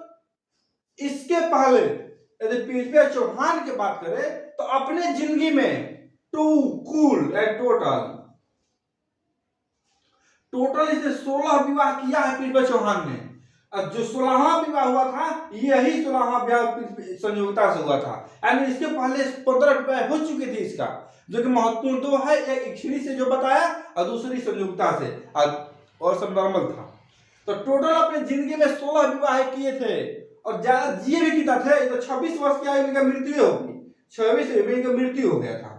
इसके पहले यदि पृथ्वीराज चौहान की बात करें तो अपने जिंदगी में टोटल इसने 16 विवाह किया है पृथ्वीराज चौहान ने। और जो 16वां विवाह हुआ था, यही 16वां विवाह संयोगिता से हुआ था। यानी इसके पहले 15 विवाह हो चुके थे इसका, जो कि महत्वपूर्ण दो है, एक इक्षिणी से जो बताया और दूसरी संयोगिता से, और सब नॉर्मल था। तो टोटल अपने जिंदगी में 16 विवाह किए थे, और ज्यादा जिए भी कितना थे। तो 26 वर्ष की आयु में इनका मृत्यु होगी, 26 में इनका मृत्यु हो गया था।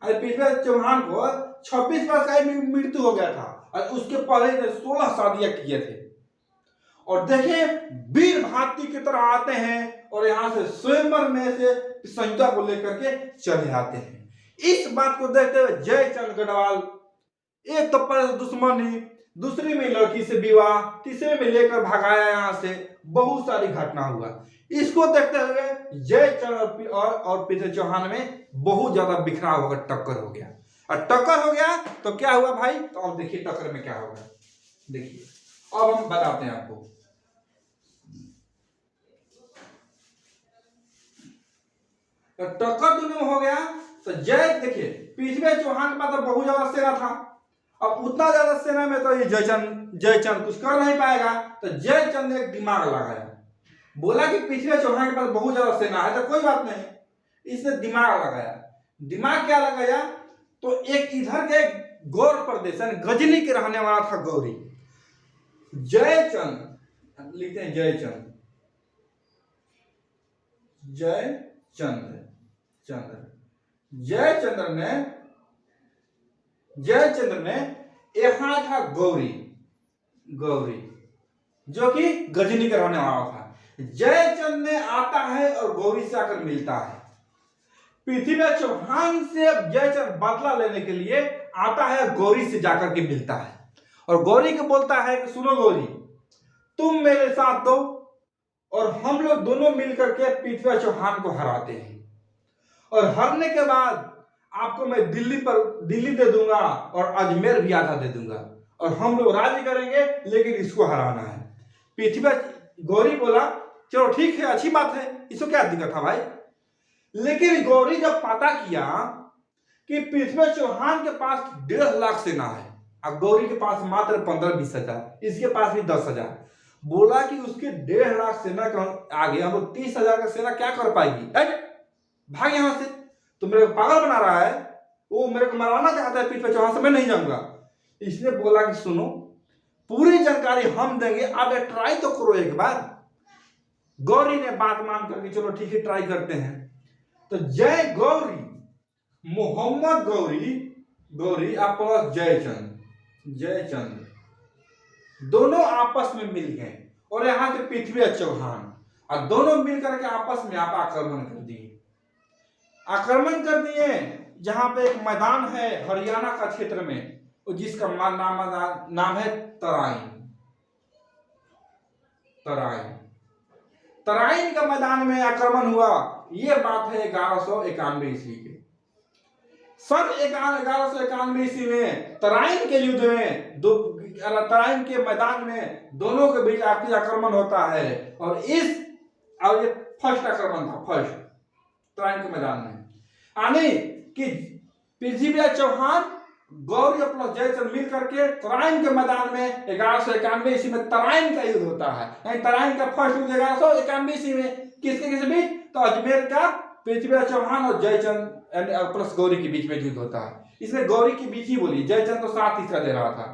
पृथ्वीराज चौहान को 26 वर्ष की आयु में मृत्यु हो गया था, और उसके पहले 16 शादियां किए थे। और देखिए, वीर भारती की तरह आते हैं और यहाँ से स्वयंवर में से संयुक्ता को लेकर के चले आते हैं। इस बात को देखते हुए जयचंद गढ़वाल, एक तो पहले दुश्मनी, दूसरी में लड़की से विवाह, तीसरे में लेकर भगाया, यहाँ से बहुत सारी घटना हुआ। इसको देखते हुए जयचंद और पृथ्वीराज चौहान में बहुत ज्यादा बिखराव होकर टक्कर हो गया। और टक्कर हो गया तो क्या हुआ भाई, तो अब देखिए टक्कर में क्या होगा। देखिए, अब हम बताते हैं आपको। तो टक्कर दोनों में हो गया। तो देखिए, पृथ्वीराज चौहान के पास तो बहुत ज्यादा सेना था। अब उतना ज्यादा सेना में तो ये जयचंद कुछ कर नहीं पाएगा। तो जयचंद ने एक दिमाग लगाया, बोला कि पृथ्वीराज चौहान के पास बहुत ज्यादा सेना है तो कोई बात नहीं, इसने दिमाग लगाया। दिमाग क्या लगाया, तो एक इधर के गौर प्रदेश यानी गजनी के रहने वाला था गौरी। जयचंद लिखते हैं, जयचंद्र ने यहाँ था गौरी जो कि गजनी का रहने वाला था। जयचंद ने आता है और गौरी से आकर मिलता है। पृथ्वीराज चौहान से जयचंद बदला लेने के लिए आता है, गौरी से जाकर के मिलता है, और गौरी को बोलता है कि सुनो गौरी, तुम मेरे साथ दो और हम लोग दोनों मिलकर के पृथ्वीराज चौहान को हराते हैं, और हारने के बाद आपको मैं दिल्ली दे दूंगा और अजमेर भी आधा दे दूंगा, और हम लोग राजी करेंगे, लेकिन इसको हराना है। पृथ्वीराज गौरी बोला चलो ठीक है, अच्छी बात है, इसको क्या दिक्कत था भाई। लेकिन गौरी जब पता किया कि पृथ्वीराज चौहान के पास 1.5 लाख सेना है और गौरी के पास मात्र 15-20 हजार, इसके पास भी 10 हजार, बोला कि उसके 1.5 लाख सेना का आगे हम लोग 30 हजार का सेना क्या कर पाएगी, भाग यहां से, तो मेरे को पागल बना रहा है, वो मेरे को मरवाना चाहता है पृथ्वीराज चौहान से, मैं नहीं जाऊंगा। इसने बोला कि सुनो, पूरी जानकारी हम देंगे, आप ट्राई तो करो एक बार। गौरी ने बात मान करके चलो ठीक है ट्राई करते हैं। तो जय गौरी, मोहम्मद गौरी, गौरी आप प्लस जयचंद, जयचंद दोनों आपस में मिल गए और यहां से पृथ्वी चौहान, और दोनों मिलकर के आपस में आप आक्रमण कर दिए। आक्रमण कर दिए जहां पे एक मैदान है हरियाणा का क्षेत्र में, जिसका नाम है तराइन। तराइन का मैदान में आक्रमण हुआ। यह बात है 1191 ईस्वी के। सन 1191 ईस्वी में तराइन के युद्ध में तराइन के मैदान में दोनों के बीच आपसी आक्रमण होता है, और ये फर्स्ट आक्रमण था, फर्स्ट तराइन के मैदान में। यानी कि पृथ्वी चौहान, गौरी प्लस जयचंद मिल करके तराइन के मैदान में 1191 ईस्वी में तराइन का युद्ध होता है। यानी तराइन का फर्स्ट युद्ध 1191 ईस्वी में किसके बीच? तो अजमेर का पृथ्वी चौहान और जयचंद प्लस गौरी के बीच में युद्ध होता है। इसमें गौरी के बीच ही बोली, जयचंद तो साथ हिस्सा दे रहा था।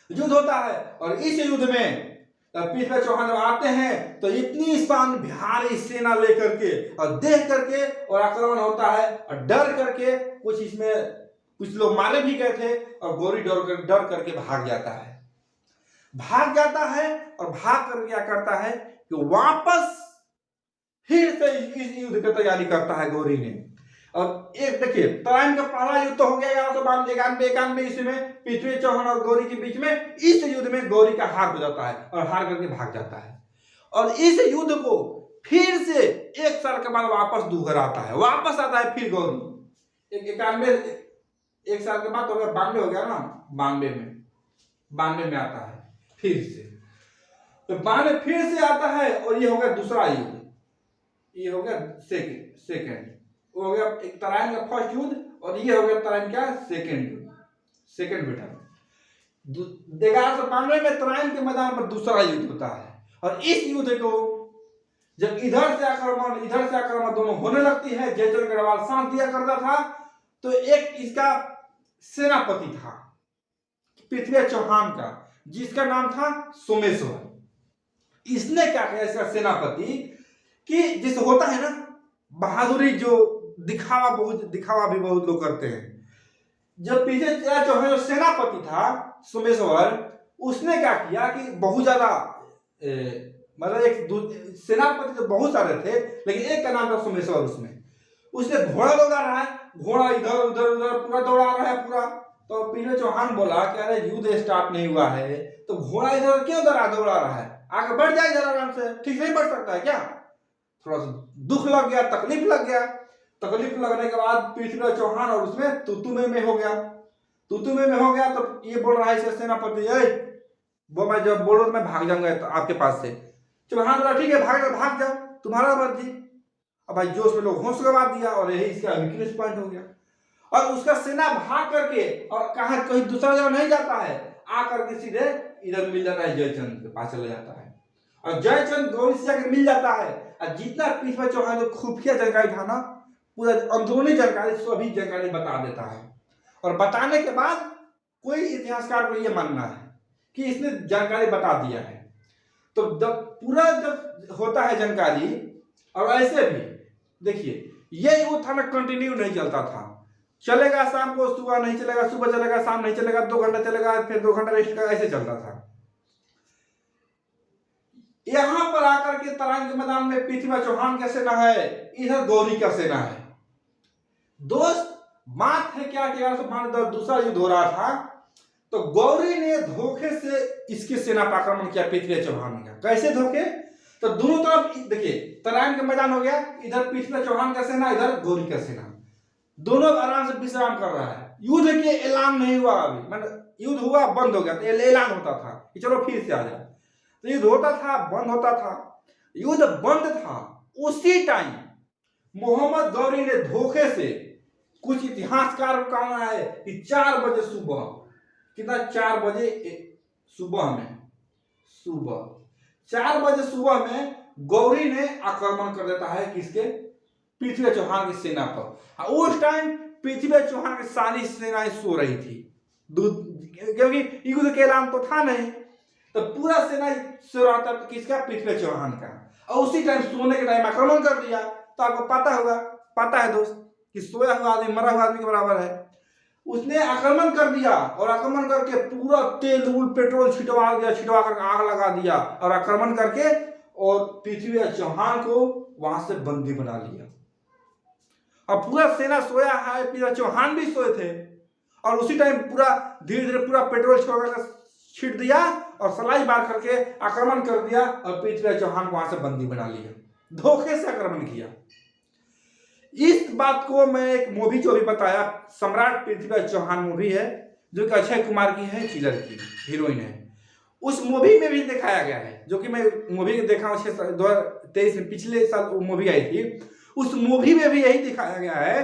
युद्ध होता है और इस युद्ध में पृथ्वी चौहान जब आते हैं तो इतनी शान भारी सेना लेकर के और देख करके और आक्रमण होता है, और डर करके कुछ लोग मारे भी गए थे, और गौरी डर करके भाग जाता है और भाग कर क्या करता है कि वापस फिर से इस युद्ध की तैयारी करता है गौरी ने। और एक देखिए तराइन का पहला युद्ध तो हो गया 1191 ईस्वी में पृथ्वी चौहान और गौरी के बीच में। इस युद्ध में गौरी का हार हो जाता है और हार करके भाग जाता है, और इस युद्ध को फिर से 1 साल के बाद वापस दोहराता है, वापस आता है फिर गौरी। 1 साल के बाद तो 92 हो गया ना, 92 में आता है फिर से। तो 92 फिर से आता है, और ये हो गया दूसरा युद्ध, ये हो गया सेकेंड। वो हो गया एक तराइन का फर्स्ट युद्ध, और ये हो गया तराइन का सेकेंड बेटा। 1192 में तराइन के मैदान पर दूसरा युद्ध होता है, और इस युद्ध को जब इधर से आक्रमण दोनों होने लगती है, जयचंद गढ़वाल साथ दिया करता था, तो एक इसका सेनापति था पृथ्वी चौहान का, जिसका नाम था सोमेश्वर। इसने क्या किया, इसका सेनापति, कि जैसे होता है ना बहादुरी, जो दिखावा भी बहुत लोग करते हैं। जब पृथ्वी चौहान जो सेनापति था सोमेश्वर, उसने क्या किया कि बहुत ज्यादा मतलब एक सेनापति तो बहुत सारे थे, लेकिन एक का नाम था सोमेश्वर। उसने घोड़ा दौड़ा रहा है, घोड़ा इधर उधर पूरा दौड़ा रहा है पूरा। तो पृथ्वी चौहान बोला कि अरे युद्ध स्टार्ट नहीं हुआ है, तो घोड़ा इधर क्यों दौड़ा रहा है, आगे बढ़ जाए जरा आराम से, ठीक से नहीं बढ़ सकता है क्या? थोड़ा सा दुख लग गया, तकलीफ लग गया। तकलीफ लगने के बाद पृथ्वी चौहान और उसमें तूतू में हो गया। तो ये बोल रहा है इसका सेनापति, वो मैं जब बोलो तो मैं भाग जाऊंगा तो आपके पास से। चौहान बोला ठीक है भाग जाओ, तुम्हारा मर्जी। अब भाई जोश में लोग होश गवा दिया, और यही इसका वीकनेस पॉइंट हो गया। और उसका सेना भाग करके और कहा कहीं दूसरा जगह नहीं जाता है, आकर के सीधे इधर मिल जाता है, जयचंद के पास चले जाता है, और जयचंद गौरी से जाकर मिल जाता है। और जितना पृथ्वी चौहान जो खुफिया जानकारी था ना, पूरा अंदरूनी जानकारी सभी जानकारी बता देता है। और बताने के बाद कोई इतिहासकार को यह मानना है कि इसने जानकारी बता दिया है। तो जब होता है जानकारी, और ऐसे भी देखिए ये युद्ध था ना कंटिन्यू नहीं चलता था, चलेगा शाम को, सुबह नहीं चलेगा, सुबह चलेगा, शाम नहीं चलेगा, 2 घंटा चलेगा, फिर 2 घंटा रेस्ट का, ऐसे चलता था। यहां पर आकर के तराइन के मैदान में पृथ्वी चौहान का सेना है, इधर गौरी का सेना है। दोस्त बात है क्या कि 1192 दूसरा युद्ध हो रहा था, तो गौरी ने धोखे से इसकी सेना पर आक्रमण किया पृथ्वी चौहान का। कैसे धोखे? तो दोनों तरफ देखिए तराइन का मैदान हो गया, इधर पृथ्वी चौहान का सेना, इधर गौरी का सेना, दोनों आराम से विश्राम कर रहा है। युद्ध के ऐलान नहीं हुआ अभी, मतलब युद्ध हुआ बंद हो गया, तो ऐलान होता था कि चलो फिर से आ जाए। तो युद्ध होता था, बंद होता था, युद्ध बंद था। उसी टाइम मोहम्मद गौरी ने धोखे से, कुछ इतिहासकार का कहना है कि 4 बजे सुबह, कितना 4 बजे सुबह 4 बजे सुबह में गौरी ने आक्रमण कर देता है किसके? पृथ्वी चौहान की सेना पर। उस टाइम पृथ्वी चौहान की सारी सेनाएं सो रही थी, दूध, क्योंकि युद्ध के ऐलान तो था नहीं, तो पूरा सेना सो रहा था किसका, पृथ्वी चौहान का। और उसी टाइम सोने के टाइम आक्रमण कर दिया। तो आपको पता होगा, पता है दोस्त, कि सोया हुआ आदमी मरा हुआ आदमी के बराबर है। उसने आक्रमण कर दिया और आक्रमण करके पूरा तेल उल पेट्रोल छिटवा दिया, छिटवा कर आग लगा दिया और आक्रमण करके और पृथ्वी चौहान को वहां से बंदी बना लिया। और पूरा सेना सोया है, पृथ्वी चौहान भी सोए थे। और उसी टाइम पूरा धीरे धीरे पूरा पेट्रोल छोड़कर छिट दिया और सलाई बार करके आक्रमण कर दिया और पृथ्वी चौहान को वहां से बंदी बना लिया। धोखे से आक्रमण किया। इस बात को मैं एक मूवी जो भी बताया, सम्राट पृथ्वी चौहान मूवी है, जो कि अक्षय कुमार की है, किलर की हीरोइन है। उस मूवी में भी दिखाया गया है, जो कि मैं मूवी देखा हूँ 2023 में, पिछले साल वो मूवी आई थी। उस मूवी में भी यही दिखाया गया है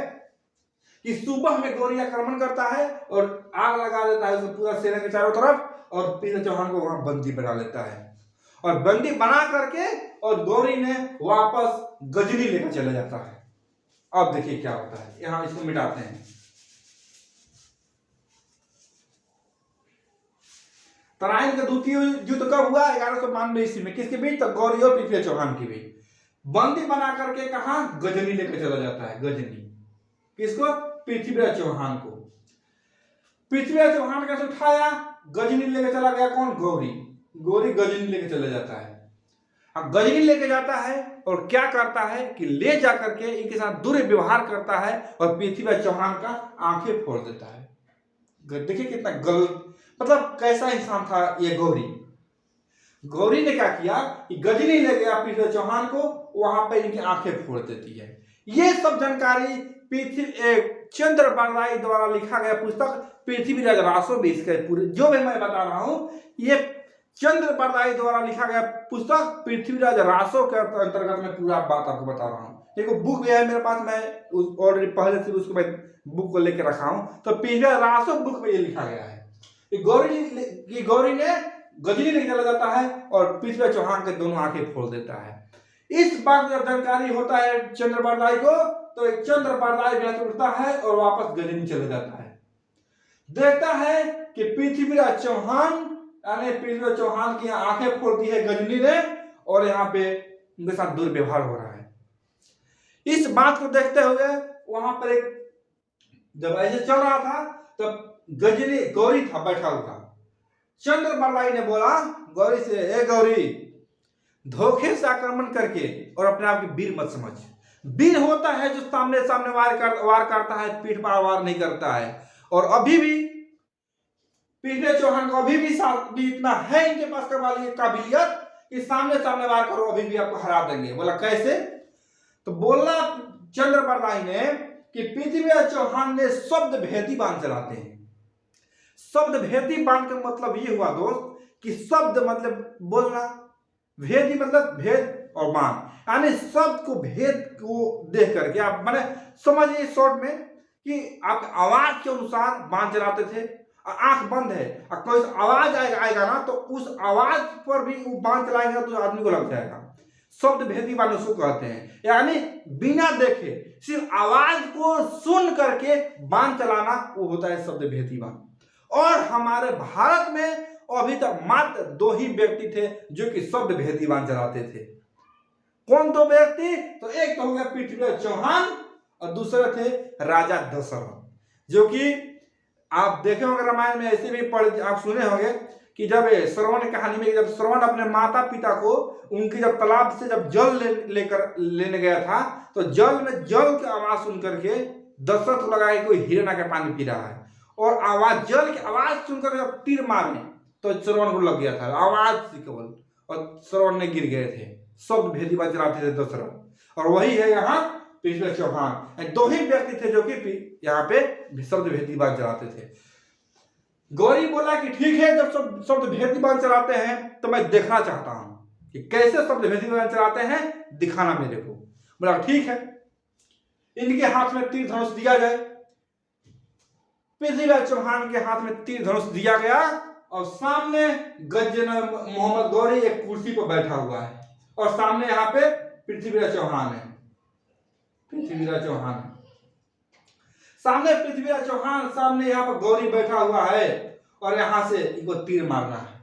कि सुबह में गौरी आक्रमण करता है और आग लगा देता है पूरा सेना के चारों तरफ, और पृथ्वी चौहान को वहां बंदी बना लेता है। और बंदी बना करके और गौरी ने वापस गजनी लेकर चला जाता है। अब देखिए क्या होता है, यहां इसको मिटाते हैं। तराइन का द्वितीय युद्ध कब हुआ, 1192 ईस्वी में, किसके बीच, तो गौरी और पृथ्वी चौहान के बीच। बंदी बना करके कहा, गजनी लेकर चला जाता है। गजनी किसको, पृथ्वी चौहान को। पृथ्वी चौहान कैसे उठाया, गजनी लेके चला गया, कौन, गौरी। गौरी गजनी लेके चला जाता है। अब गजनी लेके जाता है और क्या करता है कि ले जाकर के इनके साथ दुर्व्यवहार करता है और पृथ्वी चौहान का आंखें फोड़ देता है। देखिए कितना गलत, मतलब कैसा इंसान था ये गौरी। गौरी ने क्या किया कि गजनी ले गया पृथ्वी चौहान को, वहां पे इनकी आंखें फोड़ देती है। ये सब जानकारी चंद्र बरदाई द्वारा लिखा गया पुस्तक पृथ्वीराज रासो में, इसके पूरे जो भी मैं बता रहा हूं, ये चंद्र बरदाई द्वारा लिखा गया पुस्तक पृथ्वीराज रासो के अंतर्गत मैं पूरा बात आपको बता रहा हूं। देखो बुक भी है मेरे पास, मैं ऑलरेडी पहले से उसको मैं बुक को लेकर रखा हूं। तो पृथ्वीराज रासो बुक में ये लिखा गया है कि गौरी ने गजनी लेकर चला जाता है और पृथ्वी चौहान के दोनों आंखें फोड़ देता है। इस बात जब जानकारी होता है चंद्र बरदाई को, तो चंद्र बरदाई उठता है और वापस गजनी चले जाता है। देखता है कि पृथ्वीराज चौहान, यानी पृथ्वी चौहान की आंखें फोड़ दी है गजनी ने, और यहाँ पे उनके साथ दुर्व्यवहार हो रहा है। इस बात को देखते हुए वहां पर एक, जब ऐसे चल रहा था तब गजनी, गौरी था बैठा हुआ। चंद्र बरदाई ने बोला गौरी से, ए गौरी, धोखे से आक्रमण करके और अपने आप की वीर मत समझ। वीर होता है जो सामने सामने वार करता है, पीठ पर वार नहीं करता है। और अभी भी पृथ्वी चौहान को अभी भी इतना है इनके पास काबिलियत कि सामने सामने वार करो, अभी भी आपको हरा देंगे। बोला कैसे, तो बोला चंद्र बरदाई ने कि पृथ्वी चौहान ने शब्द भेदी बांध चलाते हैं। शब्द भेदी बांध का मतलब ये हुआ दोस्त कि शब्द मतलब बोलना, भेदी मतलब भेद और बांध, यानी शब्द को भेद को देख करके आप मैंने समझिए शॉर्ट में कि आप आवाज के अनुसार बांध चलाते थे। आंख बंद है और कोई आवाज आएगा ना, तो उस आवाज पर भी वो बांध चलाएगा तो आदमी को लग जाएगा। शब्द भेदी बांध उसको कहते हैं, यानी बिना देखे सिर्फ आवाज को सुन करके बांध चलाना, वो होता है शब्द भेदी बांध। और हमारे भारत में अभी तक मात्र 2 ही व्यक्ति थे जो कि शब्द भेदी बांध चलाते थे। कौन 2 व्यक्ति, तो एक तो हो गया पृथ्वी चौहान और दूसरे थे राजा दशरथ, जो कि आप देखे होंगे रामायण में, ऐसे भी पढ़ आप सुने होंगे कि जब श्रवण की कहानी में, जब श्रवण अपने माता पिता को उनकी जब तालाब से जब जल लेने गया था, तो जल में जल की आवाज सुन करके दशरथ को लगा कि कोई हिरण के पानी पी रहा है, और आवाज जल की आवाज सुनकर जब तीर मारे तो श्रवण को लग गया था आवाज से केवल, और श्रवण ने गिर गए थे। शब्द भेदी बांध चलाते थे दशरथ, और वही है यहाँ पृथ्वी चौहान। 2 ही व्यक्ति थे जो कि यहाँ पे शब्द भेदी बांध चलाते थे। गौरी बोला कि ठीक है, जब शब्द भेदी बांध चलाते हैं तो मैं देखना चाहता हूं कि कैसे शब्द भेदी बांध चलाते हैं, दिखाना मेरे को। बोला ठीक है, इनके हाथ में तीर धनुष दिया जाए। पृथ्वी चौहान के हाथ में तीर धनुष दिया गया और सामने गजन मोहम्मद गौरी एक कुर्सी पर बैठा हुआ है, और सामने यहाँ पे पृथ्वीराज चौहान है। पृथ्वीराज चौहान सामने पृथ्वीराज चौहान, सामने यहाँ पर गौरी बैठा हुआ है और यहाँ से इनको तीर मारना है।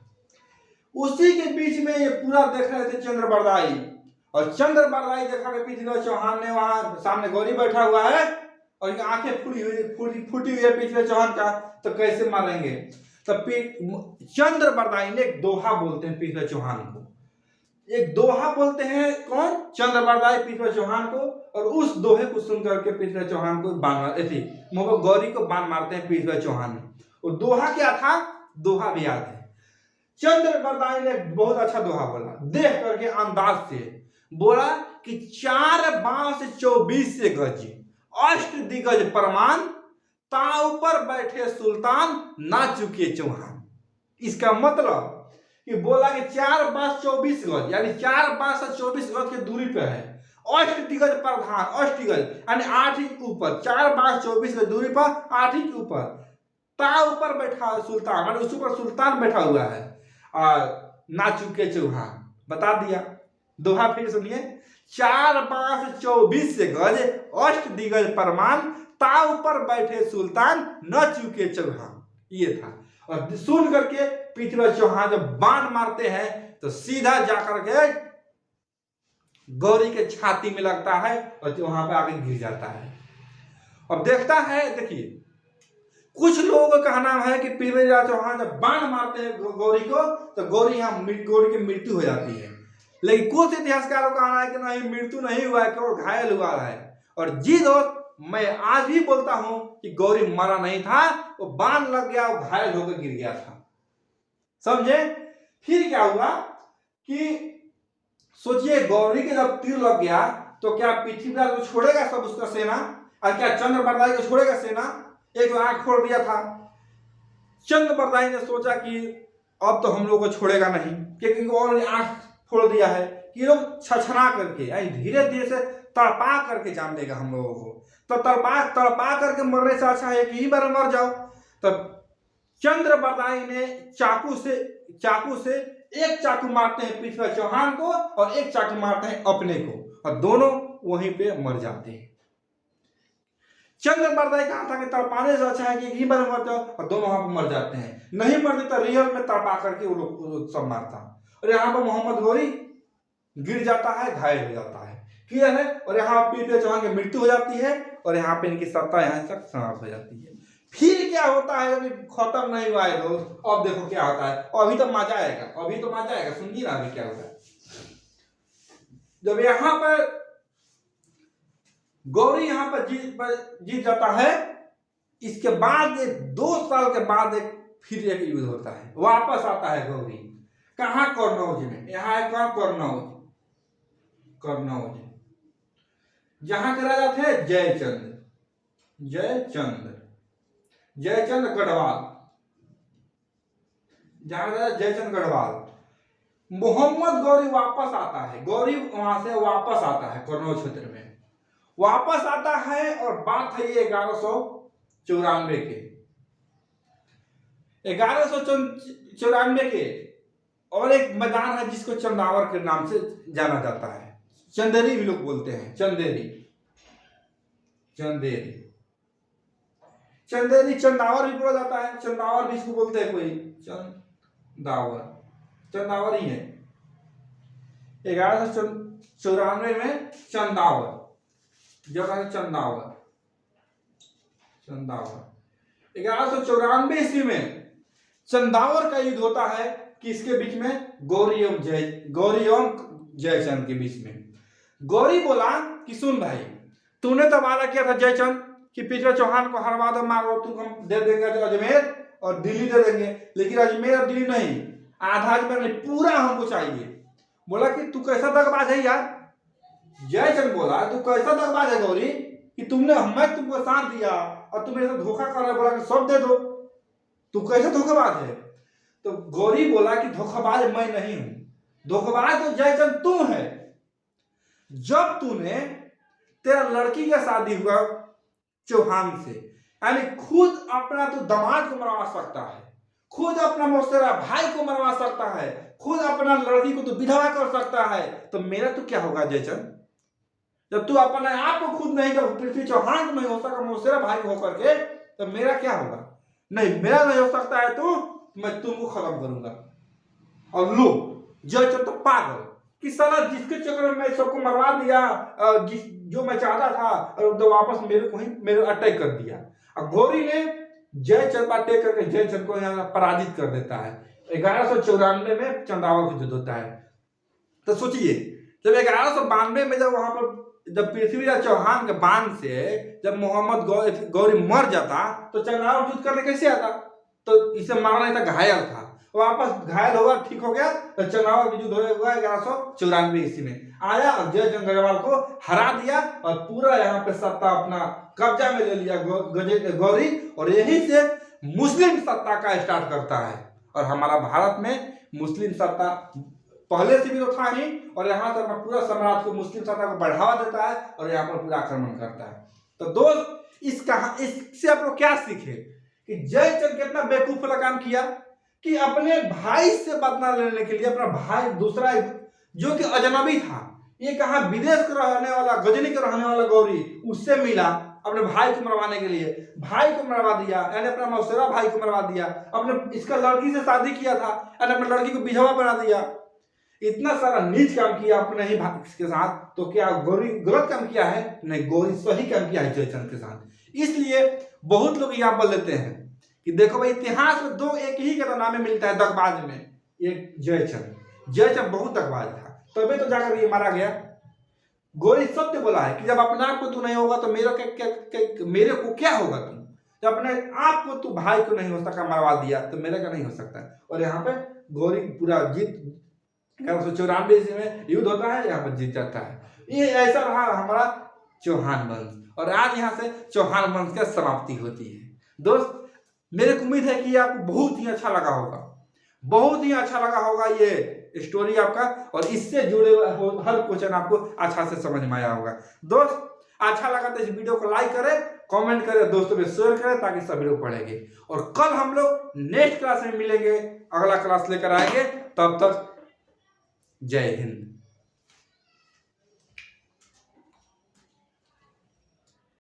उसी के बीच में ये पूरा देख रहे थे चंद्रबरदाई, और चंद्रबरदाई देखा कि पृथ्वीराज चौहान ने वहां सामने गौरी बैठा हुआ है और इनकी आंखें फूटी हुई है पृथ्वीराज चौहान का, तो कैसे मारेंगे। तब चंद्रबरदाई ने एक दोहा बोलते हैं पृथ्वीराज चौहान को, एक दोहा बोलते हैं कौन, चंद्रबरदाई पृथ्वीराज चौहान को, और उस दोहे को सुन करके पृथ्वीराज चौहान को बाण गौरी को बाण मारते हैं पृथ्वीराज चौहान। और दोहा क्या था, दोहा भी याद है। चंद्रबरदाई ने बहुत अच्छा दोहा बोला, देख करके अंदाज से बोला कि 4 बांस 24 से गज, अष्ट दिग्गज प्रमाण, ताव पर बैठे सुल्तान, ना चुके चौहान। इसका मतलब कि बोला कि 4 बांस 24 गज, यानी 4 बांस 24 गज की दूरी पे है, अष्ट दिग्गज प्रधान, अष्ट दिग्गज यानी 8 इंच ऊपर, 4 बांस 24 की दूरी पर 8 इंच ऊपर, ताव पर बैठा सुल्तान, यानी उस ऊपर सुल्तान बैठा हुआ है, और ना चुके चौहान। बता दिया। दोहा फिर सुनिए, 4 बांस 24 से गज, अष्ट दिग्गज प्रमाण, ताव पर बैठे सुल्तान, न चुके चौहान। ये था। और सुन करके पृथ्वीराज चौहान जब बाण मारते हैं तो सीधा जाकर के गौरी के छाती में लगता है और वहां पे आके गिर जाता है। अब देखता है, देखिए कुछ लोगों का कहना है कि पृथ्वीराज चौहान जब बाण मारते हैं गौरी को तो गौरी की मृत्यु हो जाती है, लेकिन कुछ इतिहासकारों का कहना है कि नहीं, मृत्यु नहीं हुआ है, केवल घायल हुआ है। और जी दोस्त, मैं आज भी बोलता हूं कि गौरी मरा नहीं था, वो बाण लग गया, वो घायल होकर गिर गया था। समझे। फिर क्या हुआ कि सोचिए, गौरी के जब तीर लग गया तो क्या पृथ्वीराज को छोड़ेगा सब उसका सेना, और क्या चंद्रबरदाई को छोड़ेगा सेना। एक तो आंख फोड़ दिया था। चंद्रबरदाई ने सोचा कि अब तो हम लोग को छोड़ेगा नहीं, क्योंकि और आंख फोड़ दिया है कि लोग छछना करके, यानी धीरे धीरे से तड़पा करके जान लेगा हम लोगों को। तो तड़पा करके मरने से अच्छा है कि ही बार मर जाओ। तब चंद्रबरदाई ने चाकू से एक चाकू मारते हैं पृथ्वीराज चौहान को और एक चाकू मारते हैं अपने को, और दोनों वहीं पे मर जाते हैं। चंद्रबरदाई कहा था कि तड़पाने से अच्छा है कि ही बार मर जाओ, और दोनों वहां पर मर जाते हैं। नहीं मरते तो रियल में तड़पा करके वो लोग सब मारता। और यहाँ पर मोहम्मद गौरी गिर जाता है, घायल हो जाता है, क्लियर है। और यहाँ पृथ्वीराज चौहान की मृत्यु हो जाती है और यहाँ पे इनकी सत्ता यहाँ तक समाप्त हो जाती है। फिर क्या होता है, अभी खत्म नहीं हुआ है दोस्त। अब देखो क्या होता है, अभी तो मजा आएगा, सुनिए ना अभी क्या होता है। जब यहाँ पर गौरी यहाँ पर जीत जाता है, इसके बाद 2 साल के बाद फिर एक युद्ध होता है, वापस आता है गौरी। कहाँ, कन्नौज में। यहाँ है कौन, कन्नौज, जहां के राजा थे जयचंद गढ़वाल, जहां राजा जयचंद गढ़वाल। मोहम्मद गौरी वापस आता है, गौरी वहां से वापस आता है, कन्नौज क्षेत्र में वापस आता है। और बात है ये 1194 के, 1194 के। और एक मैदान है जिसको चंदावर के नाम से जाना जाता है, चंदेरी भी लोग बोलते हैं, चंदेरी चंदावर भी बोला जाता है, चंदावर भी इसको बोलते हैं कोई, चंदावर ही है। 1194 में चंदावर, जगह चंदावर 1194 ईस्वी में चंदावर का युद्ध होता है। किसके बीच में, गौरी एवं जयचंद के बीच में। गौरी बोला कि सुन भाई, तूने तो वादा किया था जयचंद कि पृथ्वीराज चौहान को हरवा दो, मारो, तुम हम दे देंगे अजमेर और दिल्ली दे देंगे, लेकिन अजमेर और दिल्ली नहीं, आधा अजमेर नहीं, पूरा हमको चाहिए। बोला कि तू कैसा दगबाज है यार। जयचंद बोला तू कैसा दगबाज है गौरी कि मैं तुमको साथ दिया और तुम मेरे साथ धोखा कर रहे। बोला कि सब दे दो, तू कैसा धोखाबाज है। तो गौरी बोला कि धोखाबाज मैं नहीं हूं, धोखाबाज तो जयचंद तू है। जब तूने, तेरा लड़की का शादी हुआ चौहान से, यानी खुद अपना तू दामाद को मरवा सकता है, खुद अपना मौसेरा भाई को मरवा सकता है, खुद अपना लड़की को तू विधवा कर सकता है, तो मेरा तो क्या होगा जयचंद। जब तू अपने आप को खुद नहीं, जब पृथ्वी चौहान को नहीं हो सका मौसेरा भाई को होकर के, तो मेरा क्या होगा? नहीं, मेरा नहीं हो सकता है तो मैं तुमको खत्म करूंगा। और लो जयचंद तो पागल कि साला जिसके चक्कर में मैं सबको मरवा दिया, जो मैं चाहता था, और तो वापस मेरे को ही मेरे अटैक कर दिया। और गौरी ने जयचंद पर अटैक करके जयचंद को यहाँ पराजित कर देता है। 1194 में चंदावल को युद्ध होता है। तो सोचिए, जब 1192 में जब वहां पर जब पृथ्वीराज चौहान के बाण से जब मोहम्मद गौरी मर जाता, तो चंदावल युद्ध करने कैसे आता? तो इसे मारा नहीं था, घायल था, वापस घायल होगा, ठीक हो गया, तो चंदावल का युद्ध हुआ 1194 ईस्वी में। आया और जयचंद गढ़वाल को हरा दिया और पूरा यहाँ पे सत्ता अपना कब्जा में ले लिया गौरी, और यहीं से मुस्लिम सत्ता का स्टार्ट करता है। और हमारा भारत में मुस्लिम सत्ता पहले से भी तो था ही, और यहाँ से अपना पूरा साम्राज्य को मुस्लिम सत्ता को बढ़ावा देता है और यहाँ पर पूरा आक्रमण करता है। तो दोस्त, इससे आप लोग क्या सीखे कि जयचंद कितना बेवकूफ वाला काम किया कि अपने भाई से बदला लेने के लिए अपना भाई दूसरा जो कि अजनबी था, ये कहा विदेश का रहने वाला, गजनी का रहने वाला गौरी, उससे मिला अपने भाई को मरवाने के लिए, भाई को मरवा दिया, यानी अपना मौसेरा भाई को मरवा दिया, अपने इसका लड़की से शादी किया था यानी अपने लड़की को विधवा बना दिया। इतना सारा नीच काम किया अपने ही भाई के साथ, तो क्या गौरी गलत काम किया है? नहीं, गौरी सही काम किया है जयचंद के साथ। इसलिए बहुत लोग यहाँ पर लेते हैं कि देखो भाई, इतिहास में दो एक ही का नाम मिलता है दगबाज में, एक जयचंद बहुत दगबाज था, तभी तो जाकर ये मारा गया। गौरी सत्य बोला है कि जब अपने आप को तू नहीं होगा तो मेरे को क्या होगा? तुम जब अपने आप को तू भाई को नहीं हो सका मरवा दिया, तो मेरे का नहीं हो सकता। और यहाँ पे गौरी पूरा जीत 1194 ईस्वी में युद्ध होता है, यहाँ पर जीत जाता है। ये ऐसा रहा हमारा चौहान वंश, और आज यहाँ से चौहान वंश की समाप्ति होती है। दोस्त, मेरे को उम्मीद है कि आपको बहुत ही अच्छा लगा होगा, बहुत ही अच्छा लगा होगा ये स्टोरी आपका, और इससे जुड़े हुए हर क्वेश्चन आपको अच्छा से समझ में आया होगा। दोस्त, अच्छा लगा तो इस वीडियो को लाइक करें, कमेंट करें, दोस्तों में शेयर करें, ताकि सभी लोग पढ़ेंगे। और कल हम लोग नेक्स्ट क्लास में मिलेंगे, अगला क्लास लेकर आएंगे। तब तक जय हिंद।